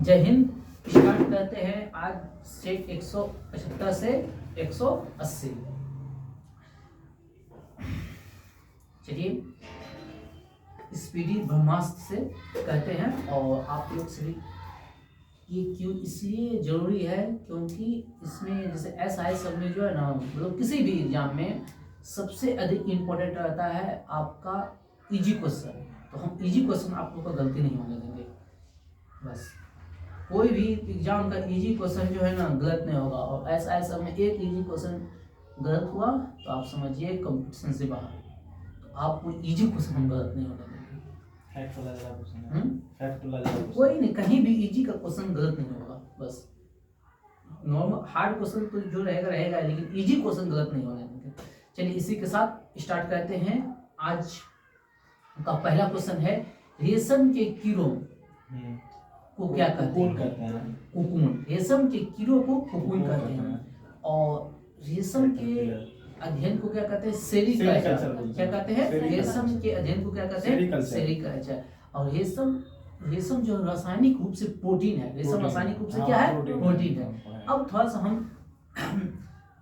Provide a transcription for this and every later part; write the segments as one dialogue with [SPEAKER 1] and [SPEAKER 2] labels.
[SPEAKER 1] जय हिंद। स्टार्ट करते हैं आज स्टेप 175 से 180। चलिए स्पीडी ब्रह्मास्त्र से कहते हैं। और आप लोग सभी ये क्यों इसलिए जरूरी है क्योंकि इसमें जैसे SI सब में जो है ना, मतलब किसी भी एग्जाम में सबसे अधिक इम्पोर्टेंट रहता है आपका इजी क्वेश्चन। तो हम इजी क्वेश्चन आप लोग का गलती नहीं होने देंगे। बस कोई भी एग्जाम का इजी क्वेश्चन जो है ना गलत नहीं होगा। और SI सब में एक इजी क्वेश्चन गलत हुआ तो आप समझिए कंपटीशन से बाहर। तो आपको इजी क्वेश्चन हम गलत नहीं होने देंगे। कोई नहीं, कहीं भी इजी का क्वेश्चन गलत नहीं होगा। बस नॉर्मल हार्ड क्वेश्चन तो जो रहेगा रहेगा, लेकिन इजी क्वेश्चन गलत नहीं होने देंगे। चलिए इसी के साथ स्टार्ट करते हैं। आज का पहला क्वेश्चन है, रेशम के कीड़ों को क्या कहते हैं? कोकून। रेशम के कीड़ों को कोकून कहते हैं। और रेशम के अध्ययन को क्या कहते हैं? सेरीकल्चर। क्या कहते हैं? रेशम के अध्ययन को क्या कहते हैं? सेरीकल्चर। और रेशम जो रासायनिक रूप से प्रोटीन है। रेशम रासायनिक रूप से क्या है? प्रोटीन है। अब थोड़ा सा हम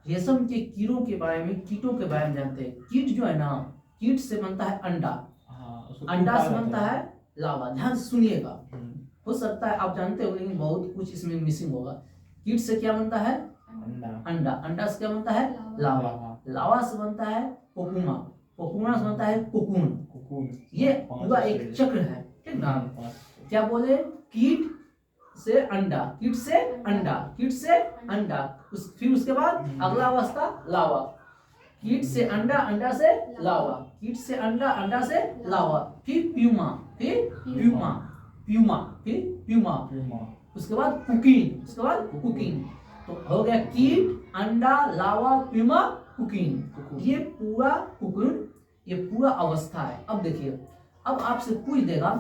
[SPEAKER 1] रेशम के कीड़ों के बारे में, कीटों के बारे में जानते हैं। कीट जो है ना, कीट से बनता है अंडा, अंडा से बनता है लावा। ध्यान सुनिएगा, हो सकता है आप जानते हो लेकिन बहुत कुछ इसमें मिसिंग होगा। कीट से क्या बनता है? अंडा। अंडा से क्या बनता है? लावा। लावा से बनता है कोकुमा। कोकुमा से बनता है कोकून। ये पूरा एक चक्र है, ठीक ना? क्या बोले? कीट से अंडा, कीट से अंडा, कीट से अंडा, फिर उसके बाद अगला अवस्था लावा। कीट से अंडा, अंडा से लावा, कीट से अंडा, अंडा से लावा, फिर प्यूमा, फिर प्यूमा, उसके बाद कुकीन, उसके बाद कुकीन। तो हो गया कीट, अंडा, लावा, प्यूमा, कुकीन। ये पूरा कुकीन, ये पूरा अवस्था है। अब देखिए, अब आपसे पूछ देगा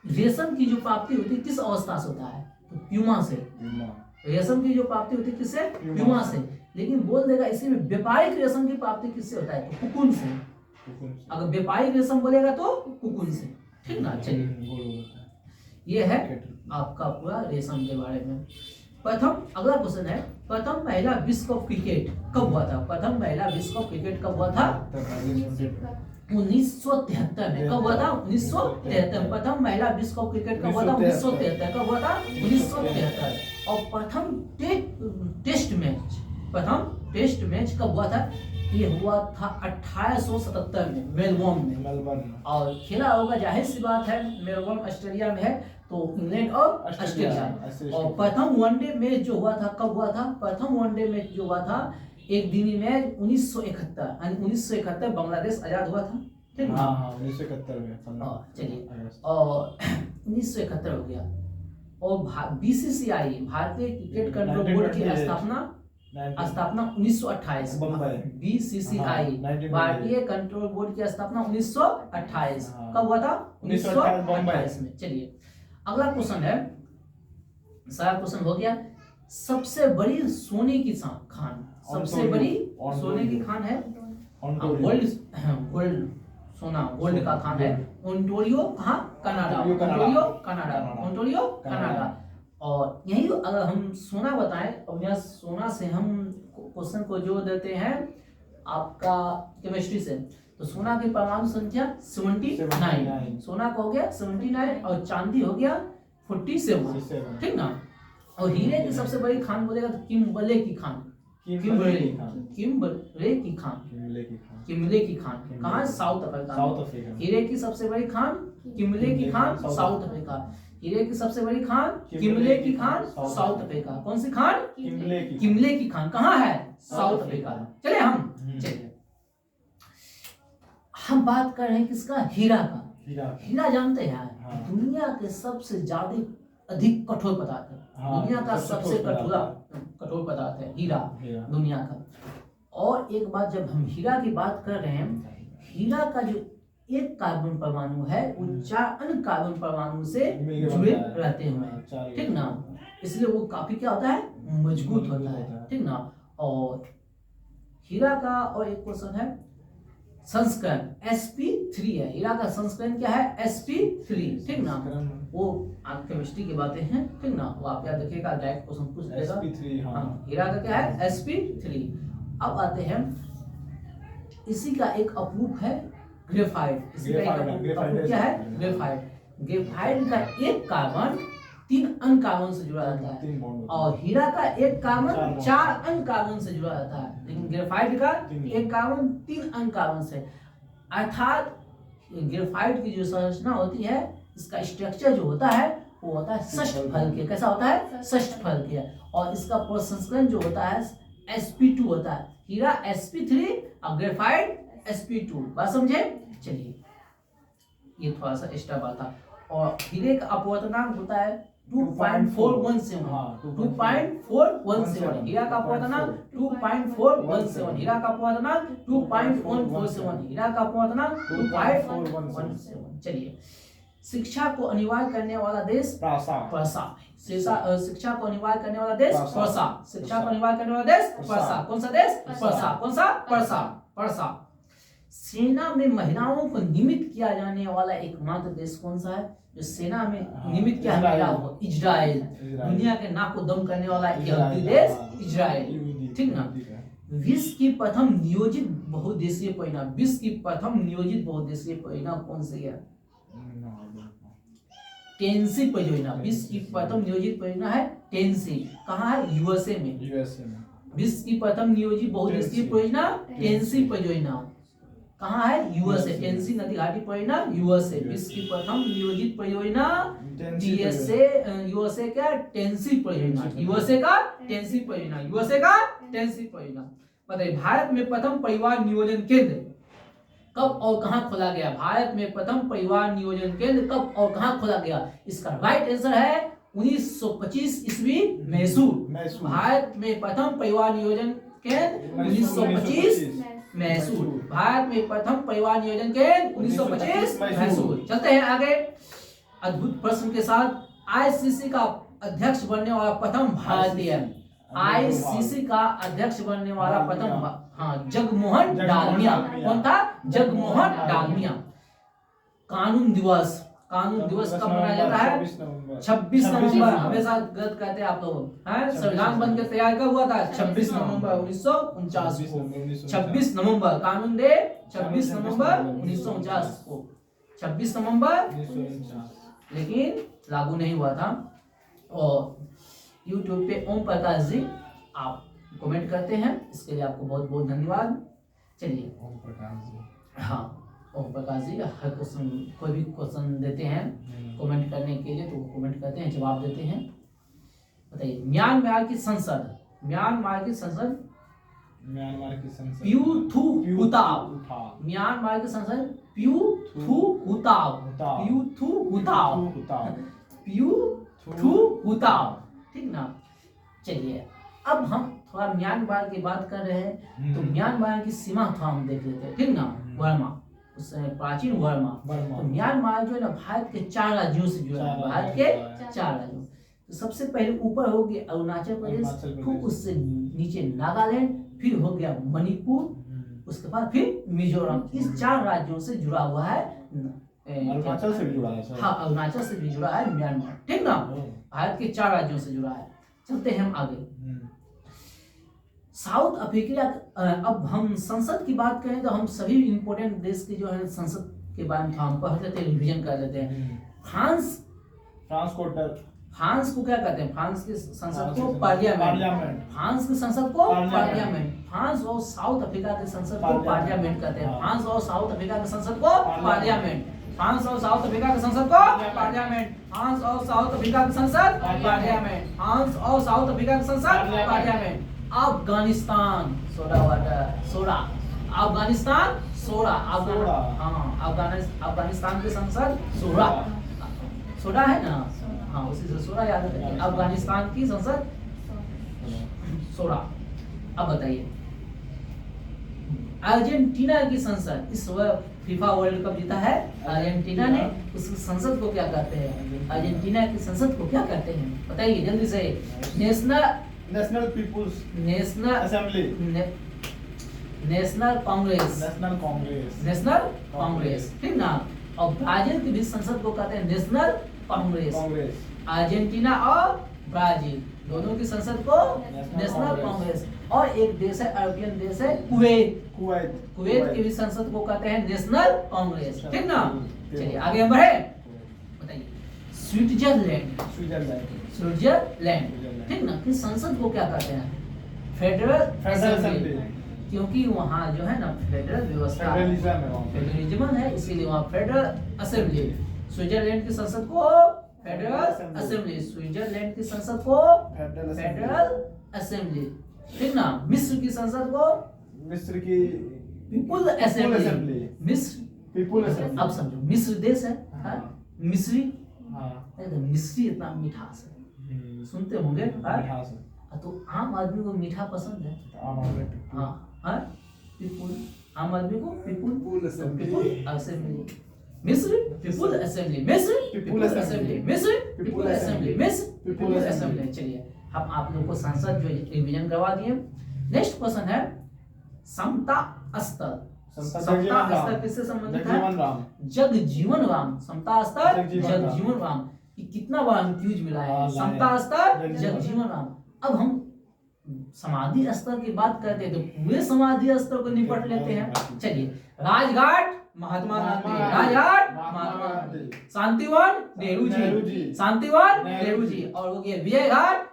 [SPEAKER 1] रेशम की जो प्राप्ति होती है किस अवस्था से होता है? तो प्यूमा से। रेशम की जो प्राप्ति होती है किससे? प्यूमा से। लेकिन बोल देगा इसी में व्यापारिक रेशम की प्राप्ति किससे होता है? तो कुकुन से। अगर व्यापारिक रेशम बोलेगा तो कुकुन से, ठीक ना? चलिए ये है आपका पूरा रेशम के बारे में। प्रथम अगला क्वेश्चन है, प्रथम महिला विश्व कप क्रिकेट कब हुआ था? प्रथम महिला विश्व कप क्रिकेट कब हुआ था? 1973 में। कब हुआ था? 1973। प्रथम महिला विश्व कप क्रिकेट कब हुआ था? 1973। कब हुआ था? 1973। और प्रथम टेस्ट मैच, प्रथम टेस्ट मैच कब हुआ था? ये हुआ था 1877 में मेलबोर्न में। और खेला होगा, जाहिर सी बात है, मेलबोर्न ऑस्ट्रेलिया में है, तो इंग्लैंड और ऑस्ट्रेलिया। और प्रथम वनडे मैच जो हुआ था कब हुआ था? प्रथम वनडे मैच जो हुआ था एक दिनी मैच 1971, यानी 1971 बांग्लादेश आजाद हुआ था, ठीक है?
[SPEAKER 2] 1971 में।
[SPEAKER 1] चलिए, और 1971 हो गया। और BCCI भारतीय क्रिकेट कंट्रोल बोर्ड की स्थापना 1928। BCCI भारतीय कंट्रोल बोर्ड की स्थापना 1928। कब हुआ था? 1928 में। चलिए अगला क्वेश्चन है, सारा क्वेश्चन हो गया। सबसे बड़ी सोने की खान, सबसे बड़ी सोने की खान है गोल्ड, सोना गोल्ड का खान है ओंटारियो, कहाँ? कनाडा। Ontario Canada. और यही अगर हम सोना बताएं, और यह सोना से हम क्वेश्चन को जोड़ देते हैं आपका केमिस्ट्री से। तो सोना की परमाणु संख्या 79, सोना का हो गया 79, और चांदी हो गया 47, ठीक ना? और हीरे की सबसे बड़ी खान बोलेगा तो किम्बले की खान, किम्बले की खान कहाँ? South Africa. हीरे की सबसे बड़ी खान किम्बले की खान, साउथ अफ्रीका। हीरे की सबसे बड़ी खान किम्बले की खान, साउथ अफ्रीका। कौन सी खान? किम्बले की खान कहाँ है? South Africa. चले हम बात कर रहे हैं किसका? हीरा का। हीरा जानते हैं? दुनिया के सबसे ज्यादा अधिक कठोर पदार्थ है। दुनिया का सबसे कठोर पदार्थ है हीरा, दुनिया का। और एक बात, जब हम हीरा की बात कर रहे हैं, हीरा का जो एक कार्बन परमाणु है वो 4 अन्य कार्बन परमाणु से जुड़े रहते हैं, ठीक ना? इसलिए वो काफी क्या होता है? मजबूत होता है, ठीक ना? और हीरा का और एक क्वेश्चन है, संस्करण sp3 है। हीरा का संस्करण क्या है? sp3, ठीक ना। वो आप केमिस्ट्री की बातें हैं, ठीक ना, वो आप याद रखिएगा, डायरेक्ट क्वेश्चन पूछ देगा।
[SPEAKER 2] sp3 हाँ।
[SPEAKER 1] हीरा का क्या है? sp3। अब आते हैं, इसी का एक अप्रूप है ग्रेफाइट। इसी का एक अप्रूप क्या है? ग्रेफाइट। ग्रेफाइट का एक कार्बन 3 अन्य कार्बन से जुड़ा रहता है, और हीरा का एक कार्बन 4 अन्य कार्बन से जुड़ा रहता है, लेकिन ग्रेफाइट का एक कार्बन 3 अन्य कार्बन से। अर्थात ग्रेफाइट की जो संरचना होती है, इसका स्ट्रक्चर जो होता है वो होता है षष्ठफल के। कैसा होता है? षष्ठफल के। और इसका प्रसंस्करण जो होता है sp2 होता है। हीरा sp3 और ग्रेफाइट sp2। बात समझे? चलिए, ये थोड़ा सा एक्स्ट्रा बात था। और हीरे का अपवर्तनांक होता है 2.417। 2.417। हीरा का अपवर्तनांक 2.417। हीरा का अपवर्तनांक 2.147। हीरा का अपवर्तनांक 2.147। चलिए, शिक्षा को अनिवार्य करने वाला देश पर्सा। शिक्षा को अनिवार्य करने वाला देश पर्सा। शिक्षा को अनिवार्य करने वाला देश पर्सा। कौन सा देश? पर्सा। कौन सा? पर्सा। पर्सा। सेना में महिलाओं को नियमित किया जाने वाला एकमात्र देश कौन सा है? जो सेना में नियमित किया गया हो? इजराइल। दुनिया के नाक को दम करने वाला यहूदी देश इजराइल, ठीक ना। विश्व की प्रथम नियोजित बहुउद्देशीय परियोजना, विश्व की प्रथम नियोजित बहुउद्देशीय परियोजना कौन सी है? टेंसी परियोजना। विश्व की प्रथम नियोजित परियोजना है टेंसी। कहाँ है? यूएसए में। विश्व की प्रथम नियोजित बहुउद्देशीय परियोजना टेंसी परियोजना कहाँ है? यूएसए। टेंसी नदी घाटी परियोजना यूएसए। विश्व की प्रथम नियोजित परियोजना यूएसए का टेंसी परियोजना। यूएसए का टेंसी परियोजना। यूएसए का टेंसी परियोजना। बताइए, भारत में प्रथम परिवार नियोजन केंद्र कब और कहां खोला गया? भारत में प्रथम परिवार नियोजन केंद्र कब और कहां खोला गया? इसका राइट आंसर है 1925 ईस्वी मैसूर। भारत में प्रथम परिवार नियोजन केंद्र 1925 मैसूर। भारत में प्रथम परिवार नियोजन केंद्र 1925 मैसूर। चलते हैं आगे अद्भुत प्रश्न के साथ। आईसीसी का अध्यक्ष बनने वाला प्रथम भारतीय, आईसीसी का अध्यक्ष बनने वाला प्रथम, हाँ, जगमोहन डालमिया। कौन था? जगमोहन डालमिया। कानून दिवस, कानून दिवस कब मनाया जाता है? 26 नवंबर। हमेशा गलत कहते हैं आप लोग, हैं? संविधान बन के तैयार कब हुआ था? 26 नवंबर 1949 को। 26 नवंबर कानून डे 26 नवंबर 1949 को। 26 नवंबर 1949, लेकिन लागू नहीं हुआ था। और YouTube पे ओम प्रकाश जी आप कमेंट करते हैं, इसके लिए आपको बहुत बहुत धन्यवाद। चलिए,
[SPEAKER 2] ओम प्रकाश जी,
[SPEAKER 1] हाँ, ओम प्रकाश जी हर क्वेश्चन, कोई भी क्वेश्चन देते हैं कमेंट करने के लिए, तो वो कमेंट करते हैं, जवाब देते हैं। बताइए, म्यांमार की संसद, म्यांमार की संसद प्यू थू हुताव। म्यांमार की संसद प्यू थू हुताव। प्यू थू हुताव। प्यू थू हुताव, ठीक ना। चलिए, अब हम थोड़ा म्यांमार की बात कर रहे हैं, तो म्यांमार की सीमा थोड़ा हम देख लेते हैं, ठीक ना। वर्मा, उस समय प्राचीन वर्मा। तो म्यांमार जो है ना, भारत के 4 राज्यों से जुड़ा है। भारत के 4 राज्यों। तो सबसे पहले ऊपर हो गया अरुणाचल प्रदेश, फिर उससे नीचे नागालैंड, फिर हो गया मणिपुर, उसके बाद फिर मिजोरम। इस 4 राज्यों से जुड़ा हुआ है।
[SPEAKER 2] अरुणाचल से भी जुड़ा है?
[SPEAKER 1] हाँ, अरुणाचल से भी जुड़ा है म्यांमार, ठीक ना। भारत के 4 राज्यों से जुड़ा है। चलते हैं हम आगे। साउथ अफ्रीका, अब हम संसद की बात करें तो हम सभी इंपोर्टेंट देश के जो है संसद के बारे में हम पढ़ लेते हैं, रिवीजन कर लेते हैं। फ्रांस को क्या कहते हैं? फ्रांस की संसद को पार्लियामेंट। फ्रांस की संसद को पार्लियामेंट। फ्रांस और साउथ अफ्रीका की संसद को पार्लियामेंट कहते हैं। फ्रांस और साउथ अफ्रीका की संसद को पार्लियामेंट। फ्रांस और साउथ अफ्रीका की संसद को पार्लियामेंट। फ्रांस और साउथ अफ्रीका की संसद पार्लियामेंट। फ्रांस और साउथ अफ्रीका की संसद parliament. Afghanistan, soda water, soda. Afghanistan soda, हाँ, अफगानिस्तान की संसद सोडा, सोडा है ना, हाँ, उसी से सोडा याद रखिए। अफगानिस्तान की संसद सोडा। अब बताइए, अर्जेंटीना की संसद, इस फीफा वर्ल्ड कप जीता है अर्जेंटीना ने, उस संसद को क्या कहते हैं? अर्जेंटीना की संसद को क्या कहते हैं? बताइए जल्दी से। National peoples, national assembly, national congress,
[SPEAKER 2] national congress,
[SPEAKER 1] national congress, ठीक ना। और ब्राजील की भी संसद को कहते हैं नेशनल कांग्रेस।
[SPEAKER 2] कांग्रेस,
[SPEAKER 1] अर्जेंटीना और ब्राजील दोनों की संसद को नेशनल कांग्रेस। और एक देश है, अरबियन देश है कुवैत,
[SPEAKER 2] कुवैत,
[SPEAKER 1] कुवैत की भी संसद को कहते हैं नेशनल कांग्रेस, ठीक ना। चलिए आगे हम बढ़े, बताइए स्विट्जरलैंड,
[SPEAKER 2] स्विट्जरलैंड,
[SPEAKER 1] स्विट्जरलैंड, ठीक ना, कि संसद को क्या कहते हैं? फेडरल असेंबली, क्योंकि वहाँ जो है ना फेडरल व्यवस्था,
[SPEAKER 2] फेडरलिज्म है वहाँ पे।
[SPEAKER 1] फेडरलिज्म है, इसीलिए वहाँ फेडरल असेंबली। स्विट्जरलैंड की संसद को फेडरल असेंबली, स्विट्जरलैंड की संसद को फेडरल असेंबली, ठीक ना। मिस्र की संसद को
[SPEAKER 2] मिस्र की
[SPEAKER 1] पीपुल असेंबली, मिस्र
[SPEAKER 2] पीपुल असेंबली।
[SPEAKER 1] अब समझो मिस्र देश है,
[SPEAKER 2] हाँ।
[SPEAKER 1] मिस्री,
[SPEAKER 2] हाँ,
[SPEAKER 1] मिस्री इतना मिठास है, सुनते होंगे हाँ?
[SPEAKER 2] मिठास है।
[SPEAKER 1] तो आम आदमी को मीठा पसंद है,
[SPEAKER 2] आम आदमी को
[SPEAKER 1] हाँ हाँ, पीपुल, आम आदमी को पीपुल असेंबली, मिस्र पीपुल असेंबली, मिस्र पीपुल असेंबली, मिस्र पीपुल असेंबली, मिस्र पीपुल असेंबली। चलिए हम आप लोगों को संसद जो रिवीजन करवा दिए। नेक्स्ट क्वेश्चन है समता स्तर, समता स्तर किससे संबंधित है? जगजीवन राम, समता स्तर जगजीवन राम। ये कितना बार कंफ्यूज मिला है, समता स्तर जगजीवन राम। अब हम समाधि स्तर की बात करते हैं तो पूरे समाधि स्तर को निपट लेते हैं। चलिए राजघाट महात्मा गांधी, राजघाट महात्मा गांधी, शांतिवन नेहरू जी, शांतिवन नेहरू जी। और हो गया विजय घाट,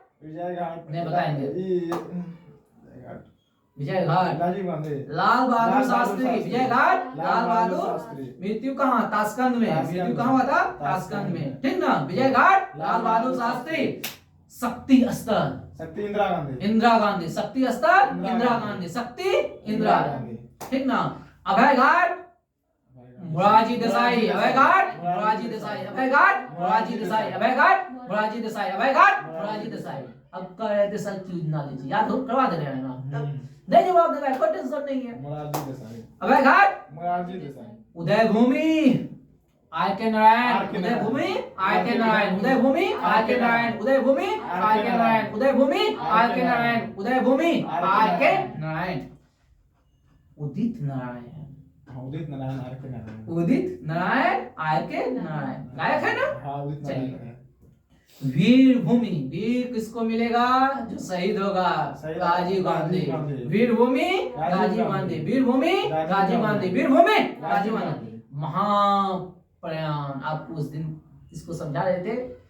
[SPEAKER 1] नहीं बताएंगे, विजय घाट
[SPEAKER 2] राजीव गांधी,
[SPEAKER 1] लाल बहादुर शास्त्री, विजय घाट लाल बहादुर। मृत्यु कहाँ? ताशकंद में, मृत्यु कहाँ हुआ था? ताशकंद में, ठीक ना। विजय घाट लाल बहादुर शास्त्री। शक्ति स्तर,
[SPEAKER 2] शक्ति इंदिरा गांधी,
[SPEAKER 1] इंदिरा गांधी, शक्ति स्तर इंदिरा गांधी, शक्ति इंदिरा गांधी, ठीक ना। अभय घाट मोरारजी देसाई, अभय घाट मोरारजी देसाई, अभय घाट मोरारजी देसाई, अभय घाट मोरारजी देसाई, अभय घाट मोरारजी देसाई। अब कर रहे थे सर क्यूज नॉलेज, याद हो करवा दे रहे हैं ना, नहीं जवाब देना है, कोई टेंशन नहीं है।
[SPEAKER 2] मोरारजी देसाई,
[SPEAKER 1] अभय घाट
[SPEAKER 2] मोरारजी देसाई,
[SPEAKER 1] उदय भूमि आर के नारायण, उदय भूमि आर के नारायण, उदय भूमि आर के नारायण, उदय भूमि आर के नारायण, उदय भूमि आर के नारायण, उदय भूमि आर के नारायण। उदित नारायण,
[SPEAKER 2] उदित नारायण आर के नारायण,
[SPEAKER 1] उदित नारायण आर के नारायण, गायक है ना।
[SPEAKER 2] हाँ, उदित नारायण।
[SPEAKER 1] वीर भूमि, वीर किसको मिलेगा? जो शहीद होगा, राजीव गांधी। वीर भूमि राजीव गांधी, वीर भूमि राजीव गांधी, वीर भूमि राजीव गांधी। महाप्रयाण, आप उस दिन इसको समझा रहे थे,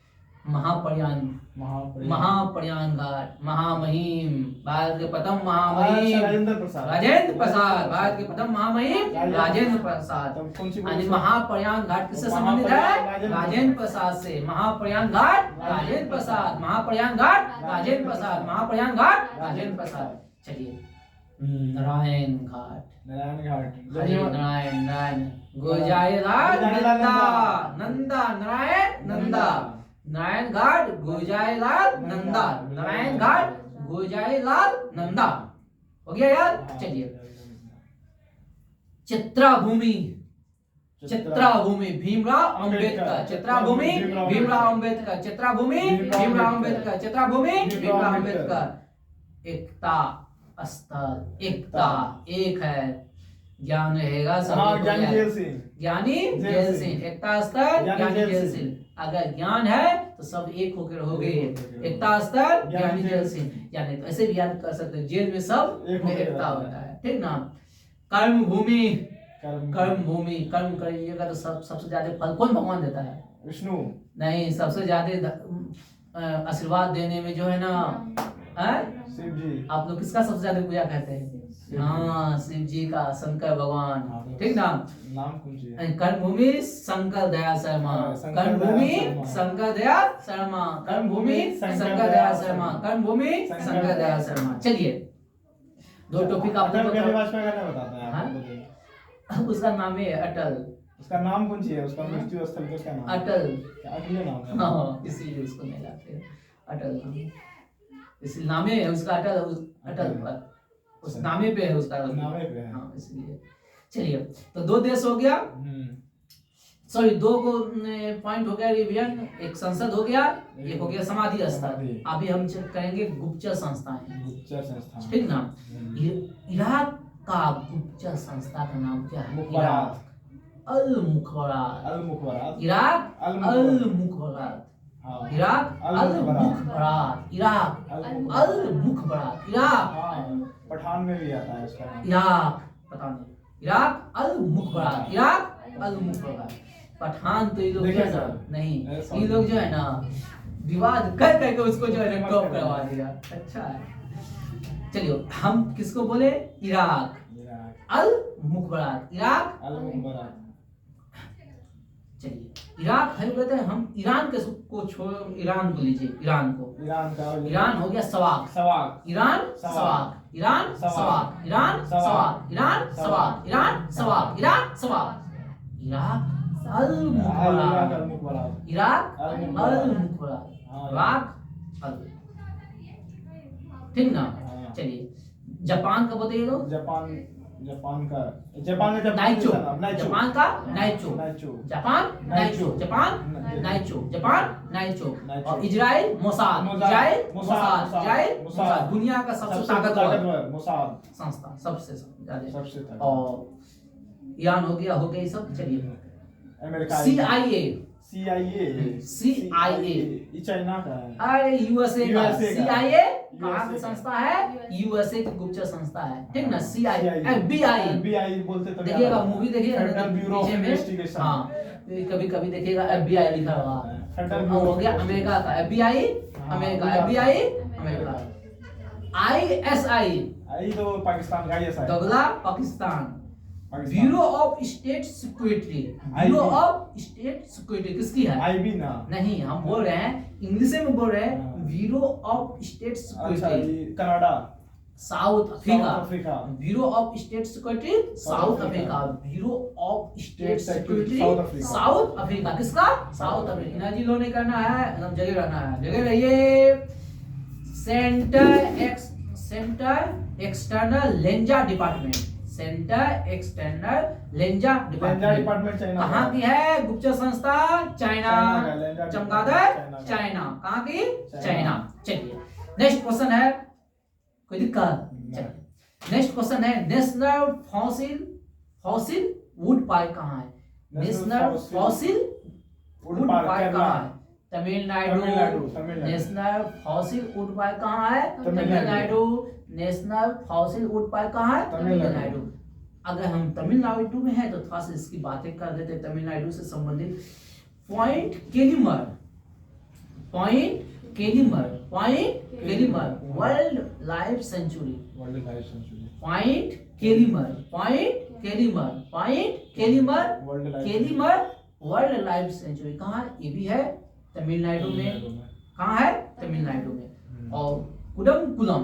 [SPEAKER 1] महाप्रयाण, महाप्रयाण घाट, महामहिम, भारत के प्रथम महामहिम राजेंद्र प्रसाद, भारत के प्रथम महामहिम राजेंद्र प्रसाद। यानी महाप्रयाण घाट किससे संबंधित है? राजेंद्र प्रसाद से। महाप्रयाण घाट राजेंद्र प्रसाद, महाप्रयाण घाट राजेंद्र प्रसाद, महाप्रयाण घाट राजेंद्र प्रसाद। चलिए नारायण घाट,
[SPEAKER 2] नारायण घाट,
[SPEAKER 1] नारायण नारायण गुजाईलाल नंदा, नंदा नारायण नंदा, नारायण घाट गुजाईलाल नंदा, नारायण घाट गुजाईलाल नंदा। हो गया यार। चलिए चित्राभूमि, चित्राभूमि भीमराव अंबेडकर, चित्राभूमि भीमराव अंबेडकर, चित्राभूमि भीमराव अंबेडकर, चित्राभूमि भीमराव अंबेडकर। एकता स्थल, एकता एक है, ज्ञान रहेगा
[SPEAKER 2] ज्ञानी जेल सिंह,
[SPEAKER 1] ज्ञानी जेल सिंह, एकता स्तर ज्ञानी जेल सिंह। अगर ज्ञान है तो सब एक होकर हो गए, एकता स्तर ज्ञानी जेल सिंह। यानी तो ऐसे भी याद कर सकते हैं, जेल में सब में एकता होता है, ठीक ना। कर्म भूमि, कर्म भूमि, कर्म करिएगा तो सबसे ज्यादा फल कौन भगवान देता है?
[SPEAKER 2] विष्णु।
[SPEAKER 1] नहीं, सबसे ज्यादा आशीर्वाद देने में जो है ना
[SPEAKER 2] शिव जी।
[SPEAKER 1] आप लोग किसका सबसे ज्यादा पूजा करते हैं? हाँ, शिव जी का, शंकर भगवान, ठीक ना।
[SPEAKER 2] नाम कौन सी है?
[SPEAKER 1] कर्मभूमि शंकर दया शर्मा, कर्मभूमि शंकर दया शर्मा, कर्मभूमि शंकर दया शर्मा, कर्मभूमि शंकर दया शर्मा। चलिए दो टॉपिक आप लोगों को
[SPEAKER 2] बताता है।
[SPEAKER 1] उसका नाम है अटल।
[SPEAKER 2] उसका नाम कौन सी है? उसका मृत्यु स्थल का उसका नाम
[SPEAKER 1] अटल,
[SPEAKER 2] अटल नाम है।
[SPEAKER 1] हाँ, इसीलिए उसको नहीं लाते अटल नाम, इसी नामे है उसका अटल, अटल पर उस नामे पे है, उसका
[SPEAKER 2] नामे पे है,
[SPEAKER 1] हाँ, इसलिए। चलिए तो दो देश हो गया, सॉरी दो को पॉइंट हो गया रिवीजन, एक संसद हो गया, एक हो गया समाधि स्तर। अभी हम चेक करेंगे गुप्तचर संस्थाएं,
[SPEAKER 2] गुप्तचर संस्थान,
[SPEAKER 1] ठीक ना। इराक का गुप्तचर संस्था का नाम क्या है?
[SPEAKER 2] मुखबरात।
[SPEAKER 1] अल मुखबरात।
[SPEAKER 2] अल मुखबरात।
[SPEAKER 1] इराक
[SPEAKER 2] अल
[SPEAKER 1] अल मुखबरात।
[SPEAKER 2] हाँ।
[SPEAKER 1] इराक
[SPEAKER 2] अल
[SPEAKER 1] अल
[SPEAKER 2] Mukhabarat.
[SPEAKER 1] Mukhabarat. Iraq al Mukhabarat. Iraq
[SPEAKER 2] हाँ, पठान में भी आता है इसका नाम।
[SPEAKER 1] इराक पता नहीं। Iraq al Mukhabarat. Iraq al Mukhabarat. Pathan तो ये लोग जो है ना, नहीं ये लोग जो है ना विवाद कर करके उसको जो है ना टॉप करवा दिया। अच्छा है, चलिए हम किसको बोले? Iraq al Mukhabarat. Iraq
[SPEAKER 2] al Mukhabarat.
[SPEAKER 1] चलिए इराक है कहते हैं हम ईरान के को छोड़, ईरान को लीजिए, ईरान को।
[SPEAKER 2] ईरान का
[SPEAKER 1] ईरान हो गया SAVAK.
[SPEAKER 2] SAVAK.
[SPEAKER 1] Iran SAVAK. Iran SAVAK. Iran SAVAK. Iran SAVAK. Iran SAVAK. Iran SAVAK. Iraq al Mukhabarat. Iraq al Mukhabarat. Iraq al, ठीक ना? चलिए जापान का बताइए तो।
[SPEAKER 2] जापान का
[SPEAKER 1] नाइचो। जापान का Naicho. Japan Naicho. Japan Naicho. Japan Naicho. और Israel Mossad. Israel Mossad. Israel Mossad दुनिया का सबसे ताकतवर
[SPEAKER 2] मोसाद
[SPEAKER 1] संस्था, सबसे ज्यादा।
[SPEAKER 2] सबसे ताकतवर।
[SPEAKER 1] और ईरान हो गया सब। चलिए
[SPEAKER 2] अमेरिका।
[SPEAKER 1] CIA।
[SPEAKER 2] CIA ये चाइना का है।
[SPEAKER 1] अरे यूएसए का। CIA कहाँ की
[SPEAKER 2] USA
[SPEAKER 1] संस्था है? यूएसए की गुप्तचर संस्था है, ठीक ना? CIA। FBI
[SPEAKER 2] बोलते तो
[SPEAKER 1] देखिएगा, मूवी देखिएगा
[SPEAKER 2] फेडरल ब्यूरो ऑफ
[SPEAKER 1] पीछे में,
[SPEAKER 2] इन्वेस्टिगेशन।
[SPEAKER 1] हाँ कभी कभी देखिएगा FBI लिखा हुआ।
[SPEAKER 2] फेडरल
[SPEAKER 1] तो हो गया अमेरिका का FBI। America FBI America. ISI
[SPEAKER 2] आई तो पाकिस्तान का ISI।
[SPEAKER 1] दोगला Pakistan. Bureau of state security. Bureau of state security किसकी है?
[SPEAKER 2] IB ना।
[SPEAKER 1] नहीं, हम बोल रहे हैं इंग्लिश में बोल रहे हैं ब्यूरो ऑफ स्टेट
[SPEAKER 2] अच्छा
[SPEAKER 1] सिक्योरिटी।
[SPEAKER 2] ये Canada.
[SPEAKER 1] South Africa. Bureau of state security south Africa. Bureau of state security south Africa. किसका? South Africa. एनर्जी लो नहीं करना है, एकदम जगह रहना है, जगह रहिए। Centre external Lenja department. Centre external Lenja department
[SPEAKER 2] China
[SPEAKER 1] कहाँ की है? गुप्तचर संस्था चाइना। चमगादड़ चाइना। कहाँ की? चाइना। चलिए नेक्स्ट क्वेश्चन है, कोई दिक्कत? चलिए नेक्स्ट क्वेश्चन है, नेशनल फॉसिल वुड पार्क कहाँ है? नेशनल फॉसिल वुड पार्क कहाँ है? Tamil Nadu. National fossil would park कहाँ है? Tamil Nadu. National fossil would park कहाँ है? तमिलनाडु। अगर हम तमिलनाडु में हैं तो थोड़ा सा इसकी बातें कर देते हैं तमिलनाडु से संबंधित। Point Calimere world life sanctuary. Point Calimere world life sanctuary कहाँ है? ये भी है तमिलनाडु में। कहाँ है? तमिलनाडु में। और कुडमकुलम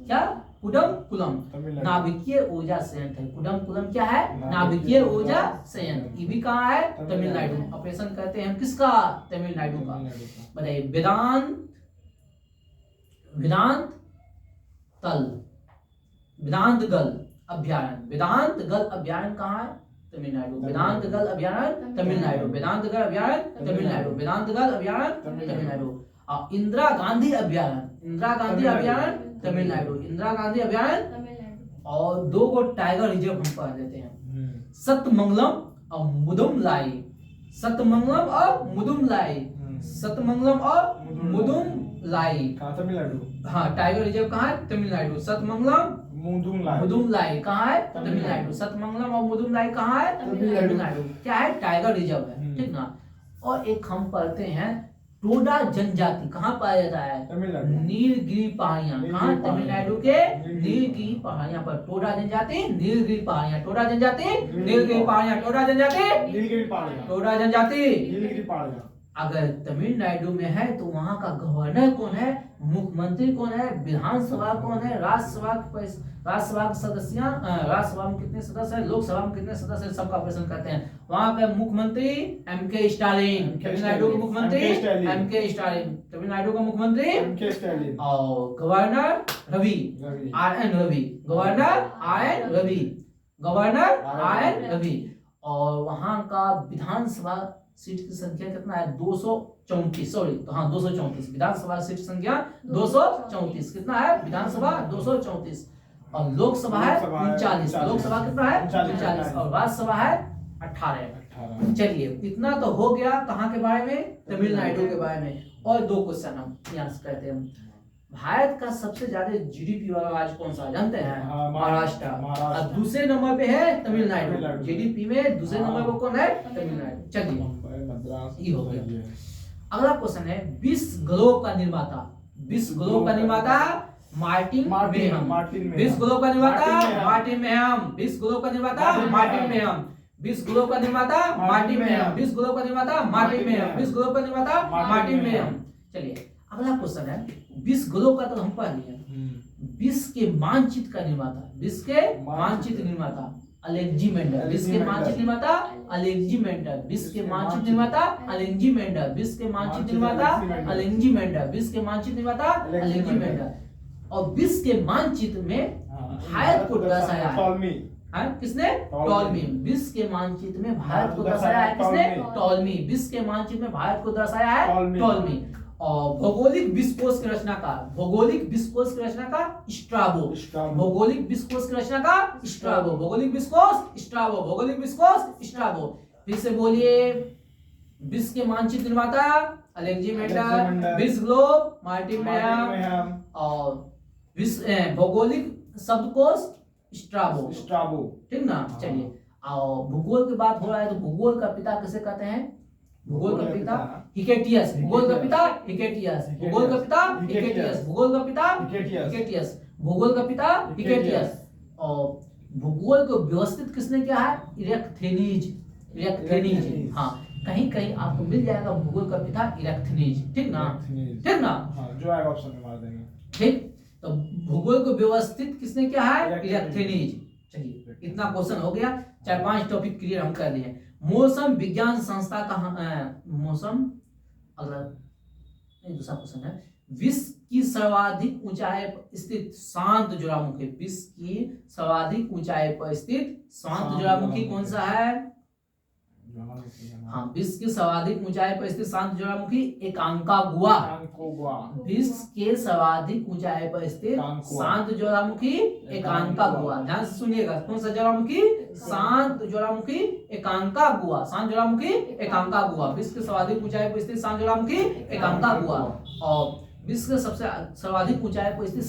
[SPEAKER 1] क्या? कुडमकुलम नाभिकीय ऊर्जा संयंत्र है। कुडमकुलम क्या है? नाभिकीय ऊर्जा संयंत्र। ये भी कहाँ है? तमिलनाडु। ऑपरेशन करते हैं हम किसका? तमिलनाडु का। बताइए वेदांत गल अभ्यारण्य कहाँ है? तमिलनाडु। वेदांत गल अभ्यारण्य तमिलनाडु। वेदांत गल अभ्यारण्य तमिलनाडु। और इंदिरा गांधी अभ्यारण्य तमिलनाडु। इंदिरा गांधी अभ्यारण्य। और दो को टाइगर रिजर्व हम पढ़ देते हैं, सतमंगलम और मुदुमलाई।
[SPEAKER 2] तमिलनाडु।
[SPEAKER 1] हाँ टाइगर रिजर्व कहाँ है? तमिलनाडु। सतमंगलम मुदुमलाई कहाँ है? तमिलनाडु। सतमंगलम और मुदुमलाई कहाँ है? तमिलनाडु। क्या है? टाइगर रिजर्व है, ठीक ना? और एक हम पढ़ते हैं टोडा जनजाति कहाँ पाया जाता है?
[SPEAKER 2] तमिलनाडु।
[SPEAKER 1] नीलगिरी पहाड़ियाँ। कहाँ? तमिलनाडु के नीलगिरी पहाड़ियाँ पर टोडा जनजाति नीलगिरी पहाड़ियाँ। टोडा जनजाति नीलगिरी पहाड़ियाँ। टोडा जनजाति टोडा जनजाति। अगर तमिलनाडु में है तो वहाँ का गवर्नर कौन है? मुख्यमंत्री कौन है? विधानसभा कौन है? राज्यसभा के सदस्य, राज्यसभा में कितने सदस्य हैं? लोकसभा में कितने सदस्य हैं? सबका ऑपरेशन करते हैं। वहाँ के मुख्यमंत्री MK स्टालिन। तमिलनाडु के मुख्यमंत्री MK स्टालिन। तमिलनाडु का मुख्यमंत्री
[SPEAKER 2] MK स्टालिन।
[SPEAKER 1] और गवर्नर RN रवि। और वहाँ का विधानसभा सीट की संख्या कितना है? 234। सॉरी, तो हाँ 234। विधानसभा सीट संख्या 234। कितना है? विधानसभा 234। और लोकसभा है 39। लोकसभा कितना है
[SPEAKER 2] 39
[SPEAKER 1] 39 और राज्यसभा है 18।
[SPEAKER 2] 18।
[SPEAKER 1] चलिए इतना तो हो गया कहाँ के बारे में, तमिलनाडु के बारे में। और दो क्वेश्चन हम यहाँ से कहते हैं, भारत का सबसे ज्यादा जीडीपी वाला राज्य कौन सा जानते हैं?
[SPEAKER 2] हाँ,
[SPEAKER 1] महाराष्ट्र।
[SPEAKER 2] महाराष्ट्र।
[SPEAKER 1] और दूसरे नंबर पे है तमिलनाडु।
[SPEAKER 2] तमिलनाडु।
[SPEAKER 1] जीडीपी में दूसरे
[SPEAKER 2] हाँ।
[SPEAKER 1] नंबर पे कौन है? तमिलनाडु। चलिए
[SPEAKER 2] मुंबई, मद्रास,
[SPEAKER 1] ये हो गया।
[SPEAKER 2] सही है।
[SPEAKER 1] अगला क्वेश्चन है, विश्व ग्लोब का निर्माता। विश्व ग्लोब का निर्माता मार्टिन मेहम। विश्व ग्लोब का निर्माता मार्टिन मेहम। विश्व ग्लोब का निर्माता मार्टिन मेहम। विश्व ग्लोब का निर्माता मार्टिन मेहम। विश्व ग्लोब का निर्माता मार्टिन मेहम। विश्व ग्लोब का निर्माता मार्टिन मेहम। चलिए अगला क्वेश्चन है, विश्व ग्लोब का तो हम पढ़ लिए, विश्व के मानचित्र का निर्माता। विश्व के मानचित्र निर्माता अलेक्जेंडर। विश्व के मानचित्र निर्माता अलेक्जेंडर। विश्व के मानचित्र निर्माता अलेक्जेंडर। विश्व के मानचित्र निर्माता अलेक्जेंडर। विश्व के मानचित्र निर्माता अलेक्जेंडर। और विश्व के मानचित्र में भारत को दर्शाया है। किसने? टॉलमी। विश्व के मानचित्र में भारत को दर्शाया है किसने? टॉलमी। विश्व के मानचित्र में भारत को दर्शाया है टॉलमी। और भौगोलिक विश्वकोश की रचनाकार, भौगोलिक विश्वकोश की रचनाकार स्ट्राबो। भौगोलिक विश्वकोश की रचनाकार स्ट्राबो। भौगोलिक विश्वकोश स्ट्राबो। भौगोलिक विश्वकोश स्ट्राबो। फिर से बोलिए, विश्व के मानचित्र निर्माता अलेक्जेंडर। विश्व ग्लोब मार्टिन मेहम। और विश्व भौगोलिक शब्दकोश स्ट्राबो। ठीक ना? चलिए और भूगोल की बात हो रहा है तो भूगोल का पिता किसे कहते हैं? भूगोल का पिता हिकेटियस। भूगोल का पिता हिकेटियस। भूगोल का पिता हिकेटियस। भूगोल का पिता हिकेटियस। भूगोल का पिता हिकेटियस। और भूगोल को व्यवस्थित किसने किया है? इरेक्थेनीज। इरेक्थेनीज। हाँ, कहीं कहीं आपको मिल जाएगा भूगोल का पिता इरेक्थेनीज। ठीक ना? ठीक ना?
[SPEAKER 2] जो आएगा ऑप्शन में मार देंगे।
[SPEAKER 1] ठीक, तो भूगोल को व्यवस्थित किसने किया है? इरेक्थेनीज। चलिए इतना क्वेश्चन हो गया, 4-5 टॉपिक क्लियर हम कर लिए। मौसम विज्ञान संस्था का मौसम, अगला दूसरा क्वेश्चन है, विश्व की सर्वाधिक ऊंचाई पर स्थित शांत ज्वालामुखी। विश्व की सर्वाधिक ऊंचाई पर स्थित शांत ज्वालामुखी कौन सा है? हाँ, विश्व की सर्वाधिक ऊंचाई पर स्थित शांत ज्वालामुखी एकांकागुआ। विश्व के सर्वाधिक ऊंचाई पर स्थित शांत ज्वालामुखी एकांकागुआ। ध्यान से सुनिएगा, कौन सा ज्वालामुखी? शांत ज्वालामुखी एकांकागुआ। शांत ज्वालामुखी एकांकागुआ। विश्व के सर्वाधिक ऊंचाई पर स्थित शांत ज्वालामुखी एकांकागुआ। और विश्व के सबसे सर्वाधिक ऊंचाई पर स्थित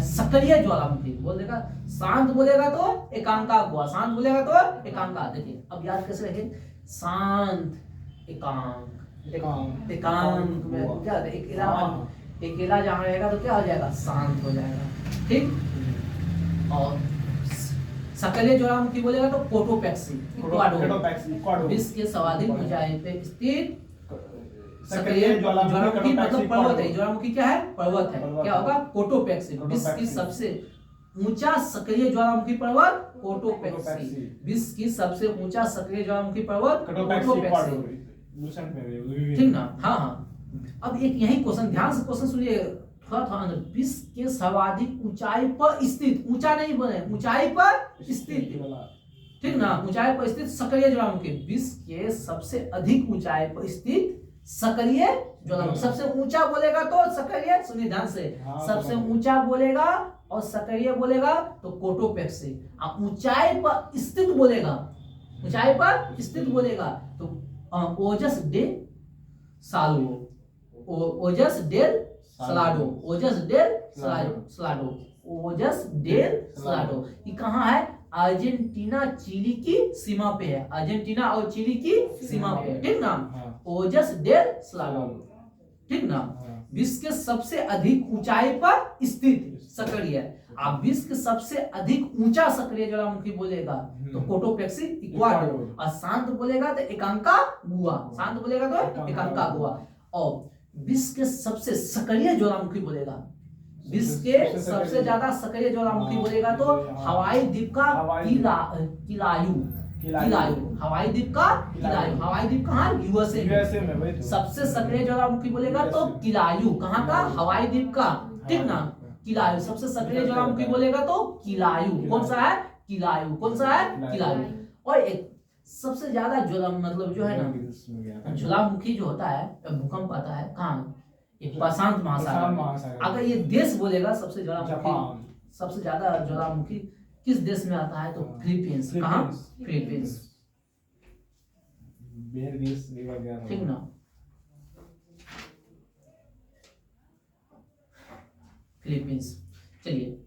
[SPEAKER 1] सक्रिय ज्वालामुखी। बोल देगा, शांत बोलेगा तो एकांकागुआ। शांत बोलेगा तो एकांका। देखिए अब याद कैसे रखें, शांत एकांक। एकांक में क्या होता है? अकेला जहां रहेगा तो क्या हो जाएगा? शांत हो जाएगा। ठीक। और सक्रिय ज्वालामुखी बोलेगा तो कोटोपैक्सी। इक्वाडोर। विश्व के सर्वाधिक ऊंचाई पे स्थित सक्रिय ज्वालामुखी मतलब पर्वत है। ज्वालामुखी क्या है? पर्वत है। क्या होगा? कोटोपैक्सी। विश्व की सबसे ऊंचा सक्रिय ज्वालामुखी पर्वत कोटोपैक्सी। विश्व की सबसे ऊंचा सक्रिय ज्वालामुखी पर्वत कोटोपैक्सी। ठीक ना? हाँ हाँ। अब एक यही क्वेश्चन, ध्यान से क्वेश्चन सुनिए थोड़ा थोड़ा। विश्व के सर्वाधिक ऊंचाई पर स्थित, ऊंचा नहीं बोले, ऊंचाई पर स्थित। ठीक ना? ऊंचाई पर स्थित सक्रिय ज्वालामुखी। विश्व के सबसे अधिक ऊंचाई पर स्थित सक्रिय ज्वालामुखी। सबसे ऊंचा बोलेगा तो सक्रिय, सुनिए ध्यान से, सबसे ऊंचा बोलेगा और सक्रिय बोलेगा तो कोटोपैक्सी। आप ऊंचाई पर स्थित बोलेगा, ऊंचाई पर स्थित बोलेगा तो ओजस डे साल्वो। ओजस डेल सलाडो। ओजस डेल सलाडो। ओजस डेल सलाडो। ये कहाँ है? अर्जेंटीना चिली की सीमा पे है। अर्जेंटीना और चिली की सीमा पे है। ठीक ना? ओजस डेल सलाडो। ठीक ना? विश्व के सबसे अधिक ऊंचाई पर स्थित सक्रिय। आप विश्व के सबसे अधिक ऊंचा सक्रिय ज्वालामुखी बोलेगा तो कोटोपैक्सी इक्वाडोर। और शांत बोलेगा तो एकांकागुआ। शांत बोलेगा तो एकांकागुआ। और विश्व के सबसे सक्रिय ज्वालामुखी बोलेगा, विश्व के सबसे ज्यादा सक्रिय ज्वालामुखी बोलेगा तो हवाई द्वीप का किलायू। हवाई द्वीप का किलायू। हवाई द्वीप कहाँ? यूएसए में। सबसे सक्रिय ज्वालामुखी बोलेगा तो किलायू। कहाँ का? हवाई द्वीप का। ठीक ना? किलायू। सबसे सक्रिय ज्वालामुखी बोलेगा तो किलायू। कौन सा है? किलायू। कौन सा है? किलायू। और एक सबसे ज्यादा ज्वाला मतलब जो है ना, ज्वालामुखी जो होता है, भूकंप आता है कहाँ? प्रशांत महासागर। अगर ये देश बोलेगा सबसे ज्वालामुखी, सबसे ज्यादा ज्वालामुखी किस देश में आता है? तो फिलीपींस। कहाँ? फिलीपींस। ठीक ना। फिलीपींस। चलिए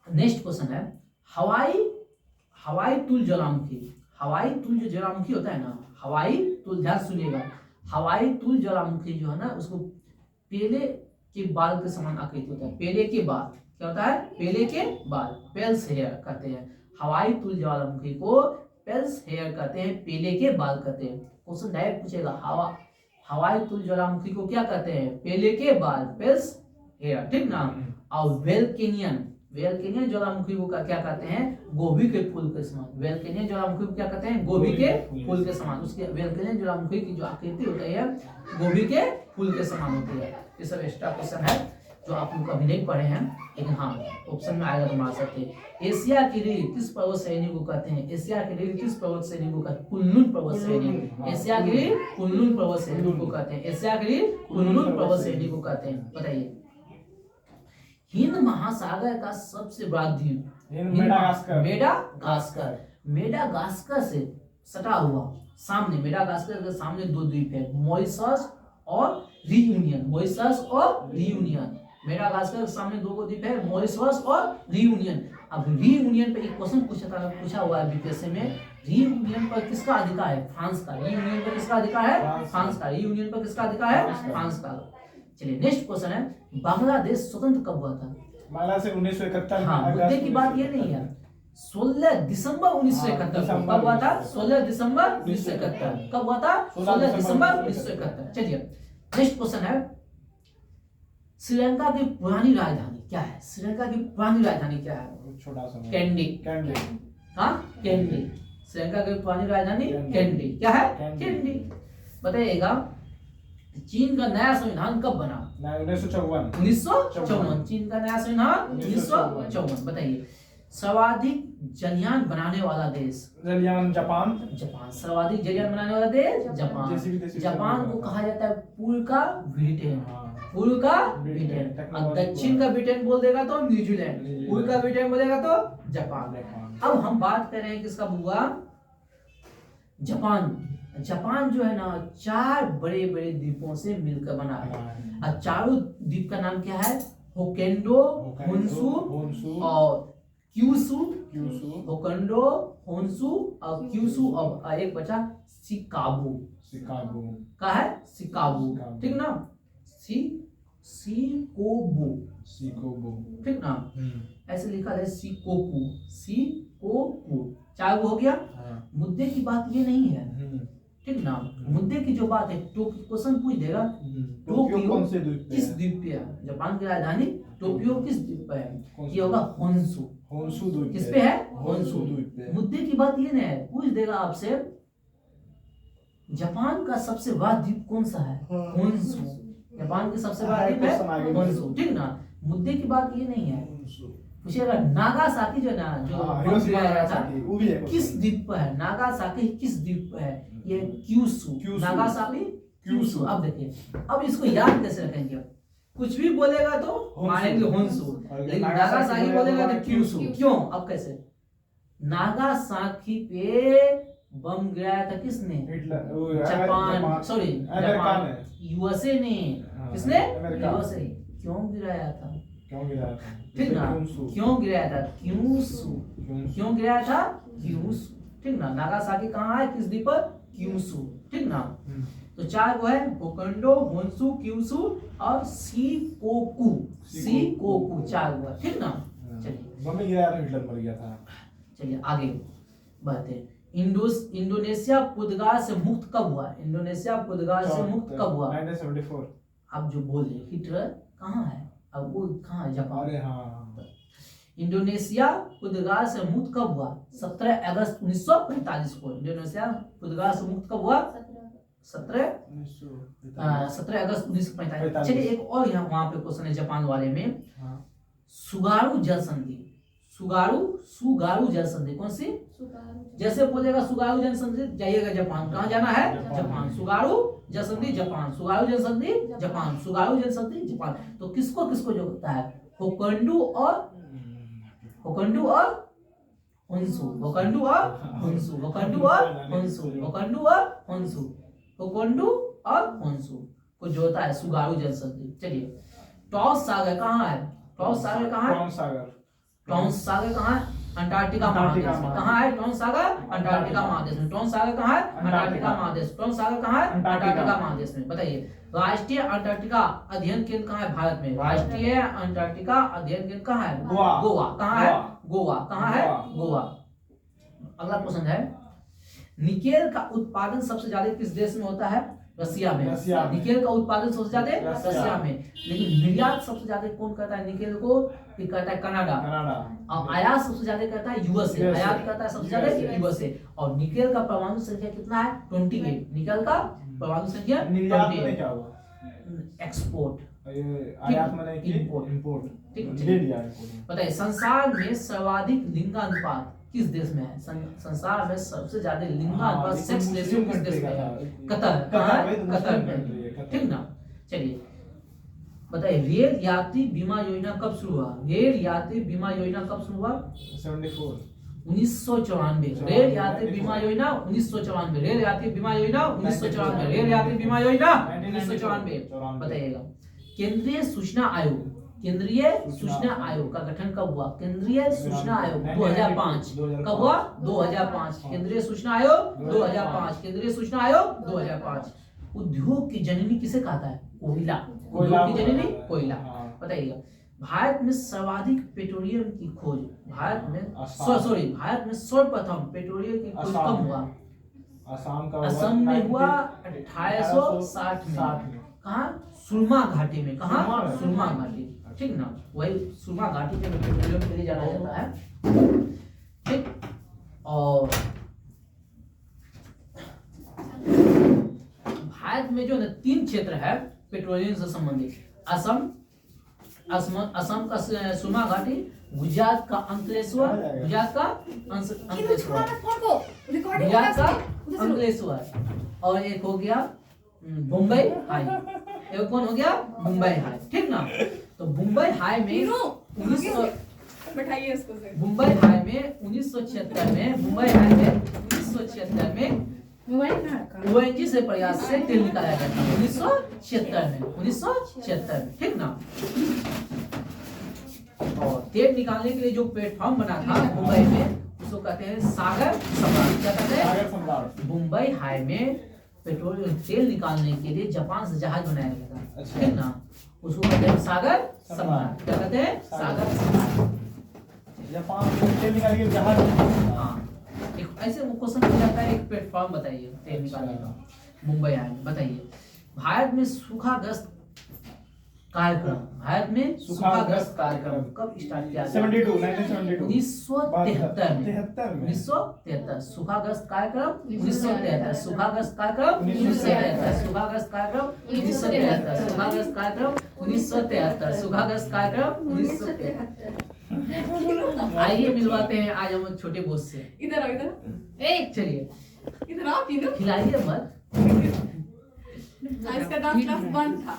[SPEAKER 1] नेक्स्ट क्वेश्चन है हवाई तुल ज्वालामुखी। हवाई तुल जो ज्वालामुखी होता है ना, हवाई तुल, ध्यान सुनिएगा, हवाई तुल ज्वालामुखी जो है ना उसको पेले के बाल के समान आकृति होता है। पेले के बाल क्या होता है? पेले के बाल, पेल्स हेयर कहते हैं। हवाई तुल ज्वालामुखी को पेल्स हेयर कहते हैं, पेले के बाल कहते हैं। क्वेश्चन डायरेक्ट पूछेगा हवाई तुल ज्वालामुखी को क्या कहते हैं? पेले के बाल, पेल्स हेयर। ठीक ना। और वेलकेनियन ज्वालामुखी को क्या कहते हैं? गोभी के फूल के समान। वेलकेनियन ज्वालामुखी को क्या कहते हैं? गोभी के फूल के समान। उसके वेलकेनियन ज्वालामुखी की जो आकृति होती है गोभी के फूल के समान होती है। ये सब एक्स्ट्रा क्वेश्चन है जो आप लोग अभी नहीं पढ़े हैं, लेकिन हाँ ऑप्शन में आएगा तो मार सकते हैं। एशिया की रीढ़ किस पर्वत श्रेणी को कहते हैं? एशिया की रीढ़ किस पर्वत श्रेणी को कहते हैं? कुनलुन पर्वत श्रेणी। एशिया की रीढ़ कुनलुन पर्वत श्रेणी को कहते हैं। एशिया की रीढ़ कुनलुन पर्वत श्रेणी को कहते हैं। बताइए हिंद महासागर का सबसे बड़ा द्वीप? मेडागास्कर से सटा हुआ सामने, मेडागास्कर के सामने दो द्वीप है, मॉरिशस और रियूनियन। मॉरिशस और रियूनियन। मेडागास्कर के सामने दो द्वीप है, मॉरिशस और रियूनियन। अब रियूनियन पे एक क्वेश्चन पूछा हुआ है बीपीएससी में। रियूनियन पर किसका अधिकार है? फ्रांस का। रियूनियन पर किसका अधिकार है? फ्रांस का। रियूनियन पर किसका अधिकार है? फ्रांस का। चलिए नेक्स्ट क्वेश्चन है बांग्लादेश स्वतंत्र कब हुआ था?
[SPEAKER 2] बांग्लादेश 1971।
[SPEAKER 1] हाँ, मुद्दे की बात ये नहीं है। 16 दिसंबर 1971 कब हुआ था? 16 दिसंबर 1971 कब हुआ था? 16 दिसंबर 1971। चलिए नेक्स्ट क्वेश्चन है श्रीलंका की पुरानी राजधानी क्या है? श्रीलंका की पुरानी राजधानी क्या है?
[SPEAKER 2] छोटा सा
[SPEAKER 1] कैंडी। हाँ कैंडी। श्रीलंका की पुरानी राजधानी कैंडी। क्या है? कैंडी। बताइएगा चीन का नया संविधान कब बना? 1954। चीन का नया संविधान 1954। बताइए सर्वाधिक जलयान बनाने वाला देश? जापान। सर्वाधिक जलयान बनाने वाला देश जापान। जापान को कहा जाता है पूर्व का ब्रिटेन। पूर्व का ब्रिटेन। और दक्षिण का ब्रिटेन बोल देगा तो न्यूजीलैंड। पूर्व का ब्रिटेन बोलेगा तो जापान। अब हम बात कर रहे हैं किसका बुआ? जापान। जापान जो है ना 4 बड़े बड़े द्वीपों से मिलकर बना है। और चारों द्वीप का नाम क्या है? होक्काइडो, होन्शु और क्यूशु। होक्काइडो, होन्शु और क्यूशु। और एक बचा शिकागो का है, शिकागो। ठीक ना। शिकोबो। ठीक ना। ऐसे लिखा है शिकोकू। 4 हो गया। मुद्दे की बात ये नहीं है। ठीक ना। मुद्दे की जो बात है क्वेश्चन पूछ देगा टोक्यो किस द्वीप पे है? जापान की राजधानी टोक्यो किस द्वीप पे है? ये होगा होन्शु। किस पे है? होन्शु। मुद्दे की बात ये नहीं है, पूछ देगा आपसे जापान का सबसे बड़ा द्वीप कौन सा है? होन्शु। जापान की सबसे बड़ा द्वीप है होन्शु। ठीक ना। मुद्दे की बात ये नहीं है, पूछेगा नागासाकी जो ना जो किस द्वीप पर है? नागासाकी किस द्वीप पर है? ये क्यूशु। Nagasaki Kyushu. अब देखिए अब इसको याद कैसे रखेंगे? कुछ भी बोलेगा तो मानेंगे होन्शु, लेकिन नागासाकी बोलेगा तो क्यूशु। क्यों? अब कैसे? नागासाकी पे बम गिराया था किसने? जापान। Sorry Japan. यूएसए ने। किसने? यूएसए। क्यों गिराया था? ठीक ना। क्यों गिराया था? क्यूशु। क्यों गिराया था? क्यूशु। ठीक ना। नागासाकी कहाँ है? किस द्वीप पर? क्यूशु। ठीक ना। तो 4 वो है होक्काइडो, होन्शु, क्यूशु और शिकोकू। 4 हुआ। ठीक ना। चलिए आगे बढ़ते हैं। इंडोनेशिया पुर्तगाल से मुक्त कब हुआ? इंडोनेशिया पुर्तगाल से मुक्त कब हुआ?
[SPEAKER 2] 1974।
[SPEAKER 1] आप जो बोल रहे हिटलर कहाँ है? अब वो कहाँ है? जापान। इंडोनेशिया पुर्तगाल से मुक्त कब हुआ? 17 अगस्त 1945 को। इंडोनेशिया पुर्तगाल से मुक्त कब हुआ? 17 अगस्त 1945। चलिए एक और यहाँ वहां पे क्वेश्चन है जापान वाले में। सुगारू जल संधि। सुगारू जल संधि कौन सी? जैसे बोलेगा सुगारू जल संधि जाइएगा जापान। कहाँ जाना है? जापान। सुगारू जल संधि जापान। सुगारू जल संधि जापान। सुगारू जल संधि जापान। तो किसको जो होता है? होक्काइडो और होकंडू और होन्सू, होकंडू और होन्सू, होकंडू और होन्सू, होकंडू और होन्सू, होकंडू और होन्सू को जोड़ता है सुगारू जल संधि। चलिए टॉस सागर कहाँ है? टॉस सागर कहाँ है?
[SPEAKER 2] टॉन्स सागर।
[SPEAKER 1] टॉन्स सागर कहाँ है? अंटार्कटिका महादेश में। कहाँ है टॉन्स सागर? अंटार्कटिका महादेश में। टॉन्स सागर कहाँ है? अंटार्कटिका महादेश। टॉन्स सागर कहाँ है? अंटार्कटिका महादेश में। बताइए राष्ट्रीय अंटार्कटिका अध्ययन केंद्र कहाँ है भारत में? राष्ट्रीय अंटार्कटिका अध्ययन केंद्र कहाँ है?
[SPEAKER 2] गोवा।
[SPEAKER 1] गोवा। कहाँ है? गोवा। कहाँ है? गोवा। अगला क्वेश्चन है निकेल का उत्पादन सबसे ज्यादा किस देश में होता है? रसिया में। निकेल का उत्पादन सबसे ज्यादा रसिया में, लेकिन निर्यात सबसे ज्यादा कौन करता है निकेल को? ये करता है कनाडा। और आयात सबसे ज्यादा करता है यूएसए। आयात करता है सबसे ज्यादा यूएसए। और निकेल का परमाणु संख्या कितना है? 28। निकेल का परमाणु संख्या 28।
[SPEAKER 2] क्या हुआ?
[SPEAKER 1] एक्सपोर्ट,
[SPEAKER 2] आयात माने इंपोर्ट।
[SPEAKER 1] ठीक
[SPEAKER 2] ले लिया।
[SPEAKER 1] बताइए संसार में सर्वाधिक लिंगानुपात किस देश में है? संसार में सबसे ज्यादा लिंगानुपात सेक्स रेशियो किस देश में है? कतर। कतर में, ठीक ना। चलिए बताइए रेल यात्री बीमा योजना कब शुरू हुआ? रेल यात्री बीमा योजना कब शुरू हुआ? 1994। रेल यात्री बीमा योजना 1994। रेल यात्री बीमा योजना 1994। रेल यात्री बीमा योजना 1994। बताइएगा केंद्रीय सूचना आयोग, केंद्रीय सूचना आयोग का गठन कब हुआ? केंद्रीय सूचना आयोग 2005। कब हुआ? 2005। केंद्रीय सूचना आयोग 2005। केंद्रीय सूचना आयोग 2005। उद्योग की जननी किसे कहता है? कोयला। उद्योग की जननी कोयला। बताइएगा भारत में सर्वाधिक पेट्रोलियम की खोज भारत में सर्वप्रथम पेट्रोलियम की खोज कब हुआ? असम में हुआ 1860 में। कहाँ? सुरमा घाटी में। कहाँ? सुरमा घाटी, ठीक ना। वही सुरमा घाटी में पेट्रोलियम के लिए जाना जाता है, ठीक। और भारत में जो 3 क्षेत्र है पेट्रोलियम से संबंधित, असम का सुरमा घाटी, गुजरात का अंकलेश्वर, गुजरात का अंकलेश्वर, और एक हो गया मुंबई हाई। एक कौन हो गया? मुंबई हाई, ठीक ना। तो मुंबई हाई में 1976 में ONG से प्रयास से तेल निकाला गया था। 1976 में, ठीक ना। और तेल निकालने के लिए जो प्लेटफॉर्म बना था मुंबई में उसको कहते हैं सागर सम्राट। क्या कहते हैं? मुंबई हाई में पेट्रोल तेल निकालने के लिए जापान से जहाज बनाया गया था, ठीक ना। उसको कहते हैं सागर सम्राट। क्या कहते हैं? सागर सम्राट।
[SPEAKER 2] जापान से तेल निकाल के जहाज।
[SPEAKER 1] हाँ, एक ऐसे क्वेश्चन पूछा जाता है एक प्लेटफॉर्म बताइए तेल निकालने का मुंबई आए। बताइए भारत में सूखाग्रस्त कार्यक्रम, भारत में सूखाग्रस्त कार्यक्रम कब स्टार्ट किया? 1973 सूखाग्रस्त कार्यक्रम 1973। सूखाग्रस्त कार्यक्रम 1973। सूखाग्रस्त कार्यक्रम 1973। सूखाग्रस्त कार्यक्रम 1973। सूखाग्रस्त कार्यक्रम 1973। आइए मिलवाते हैं आज हम छोटे बोस से।
[SPEAKER 3] इधर आओ, इधर।
[SPEAKER 1] चलिए
[SPEAKER 3] इधर आओ तीनों।
[SPEAKER 1] खिलाइए मत।
[SPEAKER 3] आज का डांस क्लास बंद था,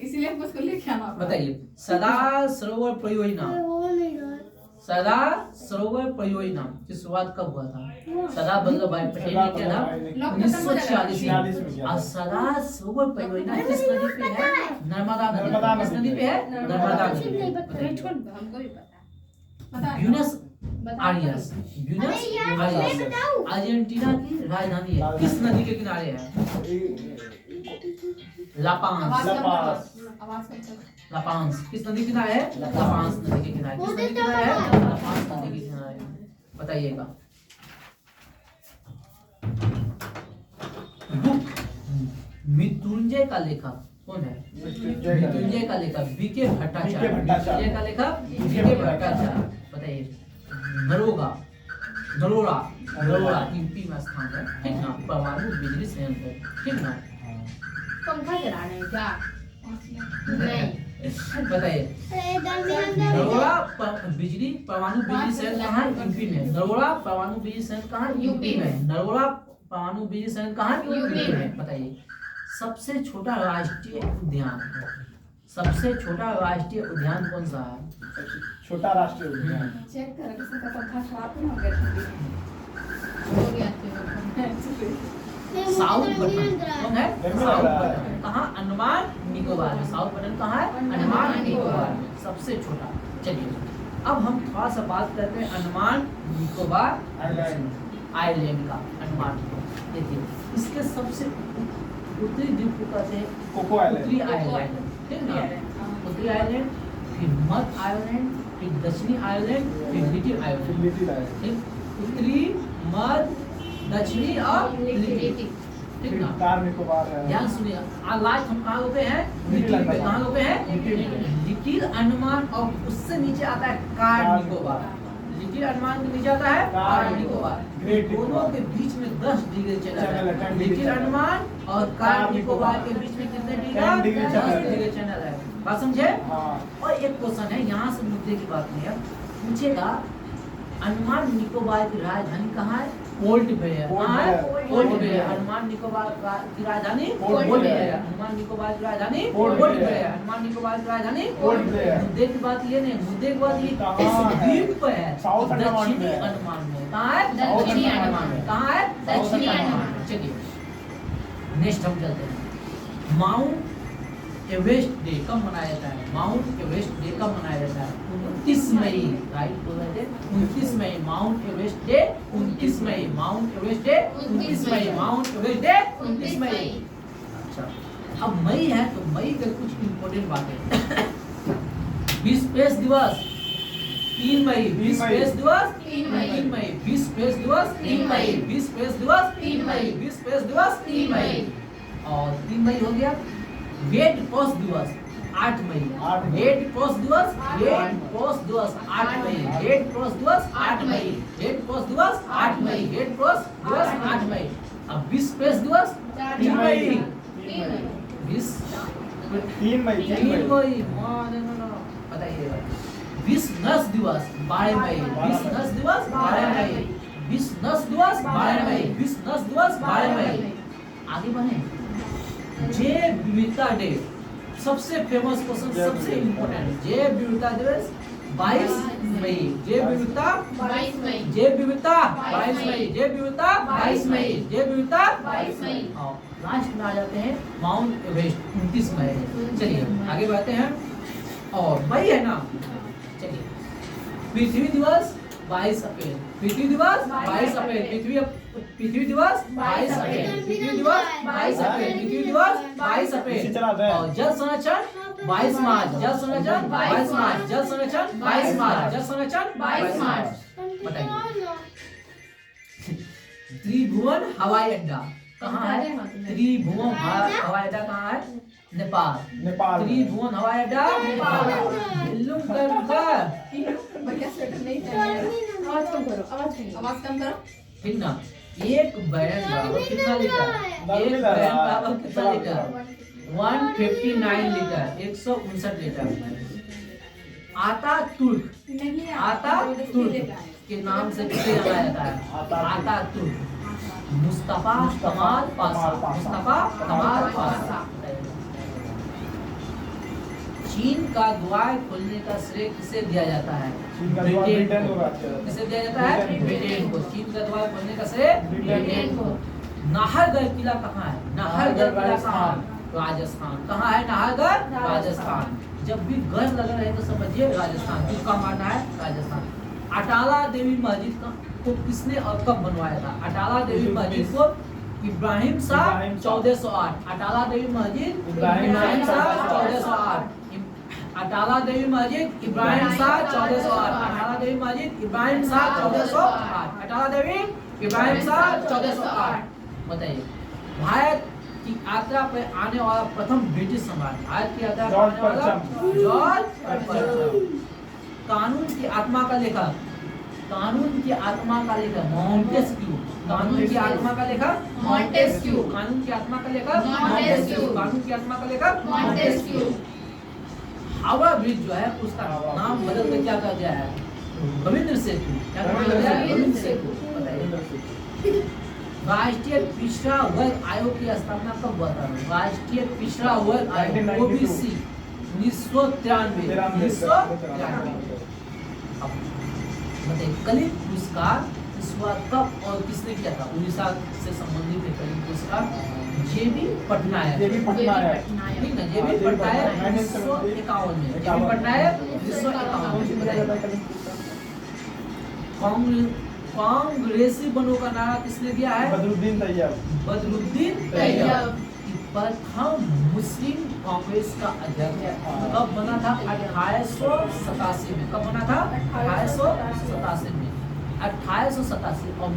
[SPEAKER 3] इसीलिए हमको उसको लेके आना पड़ा।
[SPEAKER 1] बताइए सदा सरोवर परियोजना, सदा सरोवर परियोजना की शुरुआत कब हुआ था? सरदार वल्लभ भाई पटेल ने किया था 1946 में। और सदा सरोवर परियोजना किस नदी पे है? नर्मदा नदी। किस नदी पे है? नर्मदा नदी।
[SPEAKER 3] हमको भी पता है।
[SPEAKER 1] Buenos Aires, Buenos Aires Argentina की राजधानी है। किस नदी के किनारे है? लापांस। लापांस किस नदी के किनारे है? लापांस नदी के किनारे। किस नदी के किनारे है? लापांस नदी के किनारे। बताइएगा बुक मृत्युंजय का लेखक कौन है? मृत्युंजय का लेखक बीके भट्टाचार्य। मृत्युंजय का लेखक बीके भट्टाचार्य। बताइए नरोरा यूपी में स्थान है, ठीक ना। परमाणु बिजली संयंत्र, ठीक ना।
[SPEAKER 4] पंखा चला रहे हैं क्या? नहीं।
[SPEAKER 1] बताइए नरोरा परमाणु बिजली संयंत्र कहाँ है? यूपी में। नरोरा परमाणु बिजली संयंत्र कहाँ है? यूपी में। नरोरा परमाणु बिजली संयंत्र कहाँ है? यूपी में। बताइए सबसे छोटा राष्ट्रीय उद्यान, सबसे छोटा राष्ट्रीय उद्यान कौन सा है?
[SPEAKER 2] छोटा राष्ट्रीय उद्यान।
[SPEAKER 3] चेक कर किसी का पंखा खराब तो ना हो गया ठंडी हो गया
[SPEAKER 1] साउथ बटन कौन है?
[SPEAKER 2] गर्मी
[SPEAKER 1] साउथ
[SPEAKER 2] लग रहा है।
[SPEAKER 1] बटन कहाँ? अंडमान निकोबार में। साउथ बटन कहाँ है? अंडमान निकोबार में, सबसे छोटा। चलिए अब हम थोड़ा सा बात करते हैं अंडमान निकोबार आइलैंड का। अंडमान देखिए इसके सबसे उत्तरी द्वीप को कहते हैं
[SPEAKER 2] कोको
[SPEAKER 1] उत्तरी
[SPEAKER 2] आइलैंड।
[SPEAKER 1] आइलैंड, ठीक ना? उत्तरी आइलैंड, फिर मध्य आइलैंड, फिर दक्षिणी आइलैंड, फिर लिटिल आइलैंड।
[SPEAKER 2] Little island.
[SPEAKER 1] ठीक, उत्तरी, मध्य, दक्षिणी और लिटिल, ठीक ना?
[SPEAKER 2] कार निकोबार है।
[SPEAKER 1] ध्यान सुनिए, आज लास्ट हम कहाँ रुके हैं?
[SPEAKER 2] लिटिल
[SPEAKER 1] लिटिल पे।
[SPEAKER 2] अंडमान।
[SPEAKER 1] कहाँ रुके हैं?
[SPEAKER 2] लिटिल।
[SPEAKER 1] लिटिल अंडमान और उससे नीचे आता है कार निकोबार। लिटिल अंडमान के नीचे आता है कार निकोबार।
[SPEAKER 2] ग्रेट
[SPEAKER 1] दोनों
[SPEAKER 2] निकोबार।
[SPEAKER 1] के बीच में 10 डिग्री चला
[SPEAKER 2] चैनल है, 10
[SPEAKER 1] है।
[SPEAKER 2] Degree
[SPEAKER 1] little
[SPEAKER 2] channel.
[SPEAKER 1] अंडमान और कार निकोबार के बीच में कितने डिग्री?
[SPEAKER 2] 10 डिग्री
[SPEAKER 1] 10
[SPEAKER 2] चैनल है।
[SPEAKER 1] डिग्री चैनल है। बात समझे?
[SPEAKER 2] हाँ।
[SPEAKER 1] और एक क्वेश्चन है, यहाँ से मुद्दे की बात नहीं है, पूछेगा अंडमान निकोबार की राजधानी कहाँ है? Port Blair.
[SPEAKER 2] पोर्ट
[SPEAKER 1] कहाँ है?
[SPEAKER 2] Blair.
[SPEAKER 1] Port Blair. Andaman Nicobar की राजधानी
[SPEAKER 2] port
[SPEAKER 1] port
[SPEAKER 2] Blair.
[SPEAKER 1] Blair. Andaman Nicobar की राजधानी
[SPEAKER 2] port
[SPEAKER 1] port
[SPEAKER 2] Blair.
[SPEAKER 1] Blair. Andaman Nicobar की राजधानी
[SPEAKER 2] पोर्ट ब्लेयर।
[SPEAKER 1] मुद्दे की बात ये नहीं, मुद्दे की बात ये
[SPEAKER 2] कहाँ
[SPEAKER 1] इस
[SPEAKER 2] है?
[SPEAKER 1] द्वीप पे है,
[SPEAKER 2] साउथ अंडमान
[SPEAKER 1] दक्षिणी
[SPEAKER 2] में है।
[SPEAKER 1] अंडमान में। कहाँ है?
[SPEAKER 4] दक्षिणी
[SPEAKER 1] अंडमान में। कहाँ है?
[SPEAKER 2] साउथ
[SPEAKER 1] दक्षिणी
[SPEAKER 2] अंडमान
[SPEAKER 1] अंडमान में। चलिए नेक्स्ट हम चलते हैं। माउंट एवरेस्ट डे कब मनाया जाता है? माउंट एवरेस्ट डे कब मनाया जाता है? 29 मई। राइट बोल रहे थे, 29 मई माउंट एवरेस्ट डे। 29 मई माउंट एवरेस्ट डे। 29 मई माउंट एवरेस्ट डे। 29 मई। अच्छा, अब मई है तो मई के कुछ इंपॉर्टेंट बातें। विश्व प्रेस दिवस 3 मई। विश्व प्रेस दिवस
[SPEAKER 3] 3 मई।
[SPEAKER 1] 3 मई। विश्व प्रेस दिवस 3 मई। विश्व प्रेस दिवस 3 मई। विश्व प्रेस दिवस 3 मई। और 3 मई हो गया। रेड क्रॉस दिवस 8 मई।
[SPEAKER 2] 8 मई।
[SPEAKER 1] रेड क्रॉस दिवस 8 मई। रेड क्रॉस दिवस 8 मई। रेड क्रॉस दिवस 8 मई। रेड क्रॉस दिवस 8 मई। अब विश्व प्रेस दिवस 3 मई।
[SPEAKER 2] 3 मई।
[SPEAKER 1] विश्व
[SPEAKER 2] 3 मई। 3
[SPEAKER 1] 3
[SPEAKER 2] मई।
[SPEAKER 1] मई। नो बताइएगा। विश्व नर्स दिवस 12 मई। विश्व नर्स दिवस 12 मई। विश्व नर्स दिवस 12 मई। विश्व नर्स दिवस 12 मई। आगे बढ़े। जैव विविधता डे सबसे फेमस क्वेश्चन, सबसे इम्पोर्टेंट। जैव विविधता दिवस 22 मई। जैव विविधता
[SPEAKER 4] 22 मई।
[SPEAKER 1] जैव विविधता 22 मई। जैव विविधता 22 मई। जैव विविधता
[SPEAKER 4] 22 मई।
[SPEAKER 1] और लास्ट में आ जाते हैं माउंट एवरेस्ट 29 मई। चलिए आगे बढ़ते हैं। और मई है ना, चलिए पृथ्वी दिवस 22 अप्रैल। पृथ्वी दिवस 22 अप्रैल। पृथ्वी दिवस 22 अप्रैल। पृथ्वी दिवस 22 अप्रैल। पृथ्वी दिवस 22
[SPEAKER 2] इसी तरह
[SPEAKER 1] अप्रैल।
[SPEAKER 2] है।
[SPEAKER 1] और जल संरक्षण 22 मार्च। जल संरक्षण 22 मार्च। जल संरक्षण 22 मार्च। जल संरक्षण 22 मार्च। बताइए त्रिभुवन हवाई अड्डा कहाँ है? त्रिभुवन हवाई अड्डा कहाँ है? नेपाल।
[SPEAKER 2] नेपाल में।
[SPEAKER 1] त्रिभुवन हवाई अड्डा नेपाल। दिल्लुम कर
[SPEAKER 3] भैया स्वेटर नहीं चाहिए।
[SPEAKER 4] आवाज कम करो, आवाज कम करो।
[SPEAKER 3] आवाज कम करो।
[SPEAKER 1] ठीक ना? एक बैरन बराबर कितना लीटर? एक बैरन बराबर कितना लीटर? 159 लीटर। 159 लीटर। आता तुर्क,
[SPEAKER 3] नहीं
[SPEAKER 1] आता तुर्क के नाम से किसे जाना जाता है? आता तुर्क। मुस्तफा कमाल पाशा। मुस्तफा कमाल पाशा। चीन का द्वार खोलने का श्रेय किसे दिया जाता है?
[SPEAKER 2] चीन का द्वार ब्रिटेन को
[SPEAKER 1] को।
[SPEAKER 2] दिया जाता है।
[SPEAKER 1] किसे दिया जाता है? ब्रिटेन को। चीन का द्वार खोलने का श्रेय ब्रिटेन को। नाहरगढ़ किला कहाँ है? नाहरगढ़ किला कहाँ है? राजस्थान। कहाँ है नाहरगढ़? राजस्थान। जब भी गढ़ लगा रहे तो समझिए राजस्थान। किसका मानना है? राजस्थान। अटाला देवी मस्जिद को किसने और कब बनवाया था? अटाला देवी मस्जिद को इब्राहिम शाह 1408। अटाला देवी मस्जिद
[SPEAKER 2] इब्राहिम
[SPEAKER 1] शाह 1408। अटाला देवी मस्जिद इब्राहिम शाह 1408। अटाला देवी मस्जिद इब्राहिम शाह 1408। अटाला देवी इब्राहिम शाह 1408। बताइए भारत की यात्रा पर आने वाला प्रथम ब्रिटिश सम्राट। भारत की यात्रा पर आने वाला जॉर्ज परचम। कानून की आत्मा का लेखक। कानून की आत्मा का लेखक मॉन्टेस्क्यू। कानून की आत्मा का लेखक
[SPEAKER 4] मॉन्टेस्क्यू।
[SPEAKER 1] कानून की आत्मा का लेखक
[SPEAKER 4] मॉन्टेस्क्यू।
[SPEAKER 1] कानून की आत्मा का लेखक
[SPEAKER 4] मॉन्टेस्क्यू।
[SPEAKER 1] हावड़ा ब्रिज जो है उसका नाम बदल के क्या कर दिया है? रविंद्र सेतु। क्या नाम बदल दिया है? रविंद्र सेतु। बताइए राष्ट्रीय पिछड़ा वर्ग आयोग की स्थापना कब हुआ था? राष्ट्रीय पिछड़ा वर्ग आयोग
[SPEAKER 2] 1992।
[SPEAKER 1] ओबीसी 1993। 1993। अब बताइए कलित पुरस्कार इस बार कब और किसने किया था? उड़ीसा से संबंधित है कलित पुरस्कार जेबी पटनायक।
[SPEAKER 2] जेबी पटनायक।
[SPEAKER 1] ठीक ना, जेबी पटनायक 1951 में। जेबी पटनायक 1951 में। कांग्रेसी बनों का नारा किसने दिया है?
[SPEAKER 2] बदरुद्दीन तैयब।
[SPEAKER 1] बदरुद्दीन तैयब प्रथम मुस्लिम कांग्रेस का अध्यक्ष कब बना था? 1887 में। कब बना था? 1887 में। 1887 और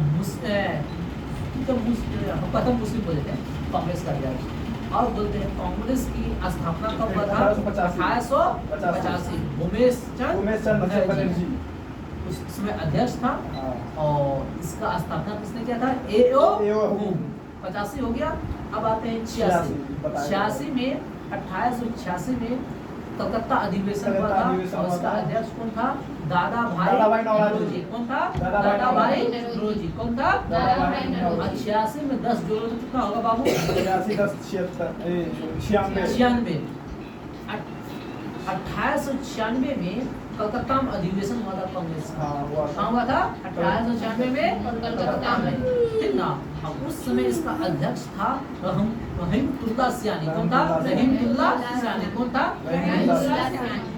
[SPEAKER 1] प्रथम मुस्लिम बोले थे कांग्रेस का अध्यक्ष। और बोलते हैं कांग्रेस की स्थापना कब हुआ था? 1885। उमेश चंद बनर्जी उस समय अध्यक्ष था। और इसका स्थापना किसने किया था? एओ 85 हो गया। अब आते हैं 86 में। 1886 में कलकत्ता अधिवेशन हुआ था और इसका अध्यक्ष कौन था? दादा भाई नौरोजी। कौन था? दादा भाई नौरोजी। कौन था? 86 में 10 जोड़ो तो कितना होगा बाबू?
[SPEAKER 2] 86 10 96
[SPEAKER 1] 96। 1896 में कलकत्ता में अधिवेशन हुआ था कांग्रेस का। कहाँ हुआ था? 1896 में कलकत्ता में। ठीक ना। अब उस समय इसका अध्यक्ष था रहीमतुल्लाह सियानी। कौन था? रहीमतुल्लाह सियानी। कौन था?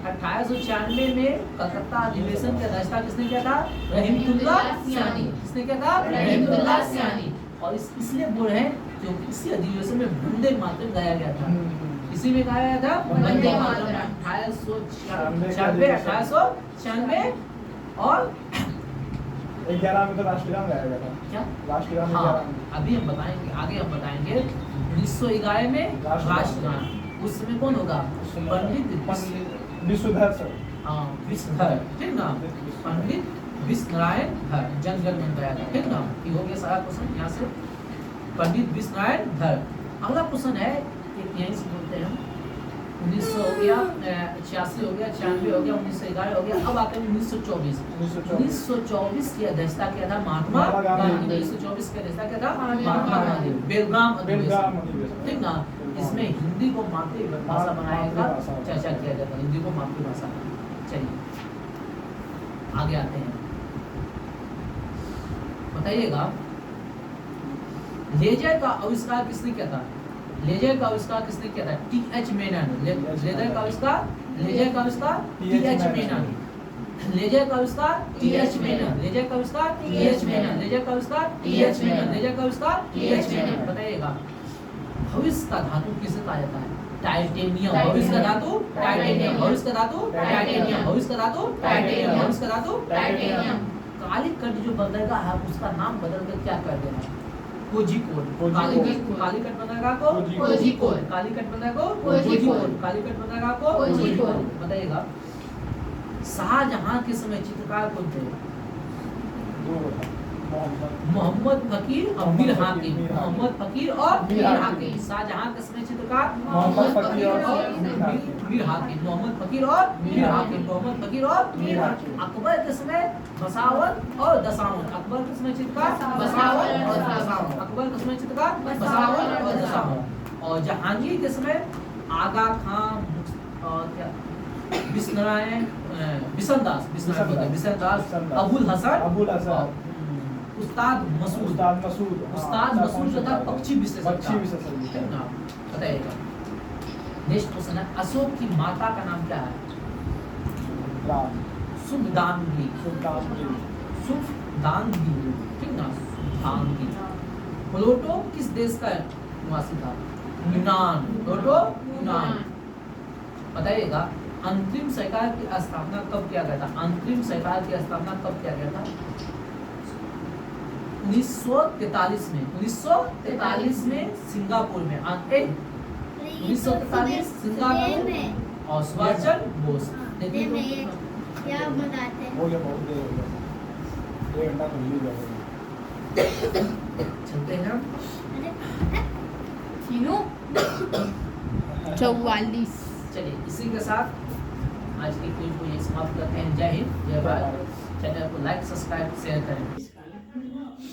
[SPEAKER 1] 1896 में कलकत्ता अधिवेशन की अध्यक्षता किसने किया था? रहीमतुल्लाह सियानी। किसने किया था? रहीमतुल्लाह सियानी। और इसलिए बोल रहे हैं क्योंकि इसी अधिवेशन में वंदे मातरम गाया गया था। इसी में गाया गया था वंदे मातरम। 1896 और
[SPEAKER 2] 11 में तो राष्ट्रगान गाया गया था।
[SPEAKER 1] क्या?
[SPEAKER 2] राष्ट्रगान में
[SPEAKER 1] हाँ,
[SPEAKER 2] 11 में।
[SPEAKER 1] अभी हम बताएंगे, आगे हम बताएंगे। 1911 में राष्ट्रगान। उस समय कौन होगा? पंडित
[SPEAKER 2] विश्वधर सर।
[SPEAKER 1] हाँ, विश्वधर। ठीक ना। पंडित विश्वनारायण धर जन गण मन गाया था। ठीक ना। ये हो गया सारा क्वेश्चन यहाँ से। पंडित विश्वनारायण धर। अगला क्वेश्चन है यहीं से बोलते हैं हम। 1900 हो गया, 86 हो गया, 96 हो गया, 1911 हो गया। अब आते हैं 1924। 1924 की अध्यक्षता किया था महात्मा गांधी। 1924 की अध्यक्षता किया था महात्मा गांधी। बेलगाम अधिवेशन। ठीक ना। इसमें हिंदी को मातृभाषा बनाने का चर्चा किया जाता है। हिंदी को मातृभाषा। चलिए आगे आते हैं। बताइएगा लेजर का आविष्कार किसने किया था? लेजर का आविष्कार किसने किया था? टी.एच. मेनन। लेजर का आविष्कार टी.एच. मेनन। लेजर का आविष्कार टी.एच. मेनन। लेजर का आविष्कार टी.एच. मेनन। लेजर का आविष्कार टी.एच. मेनन। लेजर का आविष्कार टी.एच. मेनन। बताइएगा भविष्य का धातु किसे कहा जाता है? टाइटेनियम। भविष्य का धातु टाइटेनियम। भविष्य का धातु टाइटेनियम। भविष्य का धातु टाइटेनियम। भविष्य का धातु टाइटेनियम। कालीकट जो बंदरगाह है उसका नाम बदलकर क्या कर देना है? कोझिकोड। कालीकट बंदरगाह को कोझिकोड। कालीकट बंदरगाह को कोझिकोड। कालीकट बंदरगाह को कोझिकोड। बताइएगा शाहजहां के समय चित्रकार कौन थे? मोहम्मद फकीर और मीर हाकिम। मोहम्मद फकीर और मीर हाकिम। शाहजहां के समय चित्रकार
[SPEAKER 2] मोहम्मद फकीर और
[SPEAKER 1] मीर हाकिम। मोहम्मद फकीर और मीर हाकिम। मोहम्मद फकीर और मीर हाकिम। अकबर के समय बसावन और दसावन। अकबर के समय चित्रकार बसावन और दसावन। अकबर के समय चित्रकार बसावन और दसावन। और जहांगीर के समय आगा खां और क्या बिस्नारायण बिसनदास अबुल हसन उस्ताद मसूद जो था पक्षी विशेषज्ञ। बताइएगा नेक्स्ट क्वेश्चन है अशोक की माता का नाम क्या है? सुखदांगी। सुखदांगी। ठीक ना। सुखदांगी। प्लूटो किस देश का निवासी था? यूनान। प्लूटो यूनान। बताइएगा अंतरिम सरकार की स्थापना कब किया गया था? अंतरिम सरकार की स्थापना कब किया गया था? 1943 में। 1943 में सिंगापुर में। 1943 सिंगापुर और सुभाष चंद्र बोस।
[SPEAKER 4] क्या बताते हैं?
[SPEAKER 2] हो गया बहुत देर हो गया। 1 घंटा तो मिल गया।
[SPEAKER 1] चलते हैं
[SPEAKER 4] 44।
[SPEAKER 1] चलिए इसी के साथ आज की क्विज को ये समाप्त करते हैं। जय हिंद जय भारत। चैनल को लाइक सब्सक्राइब शेयर करें।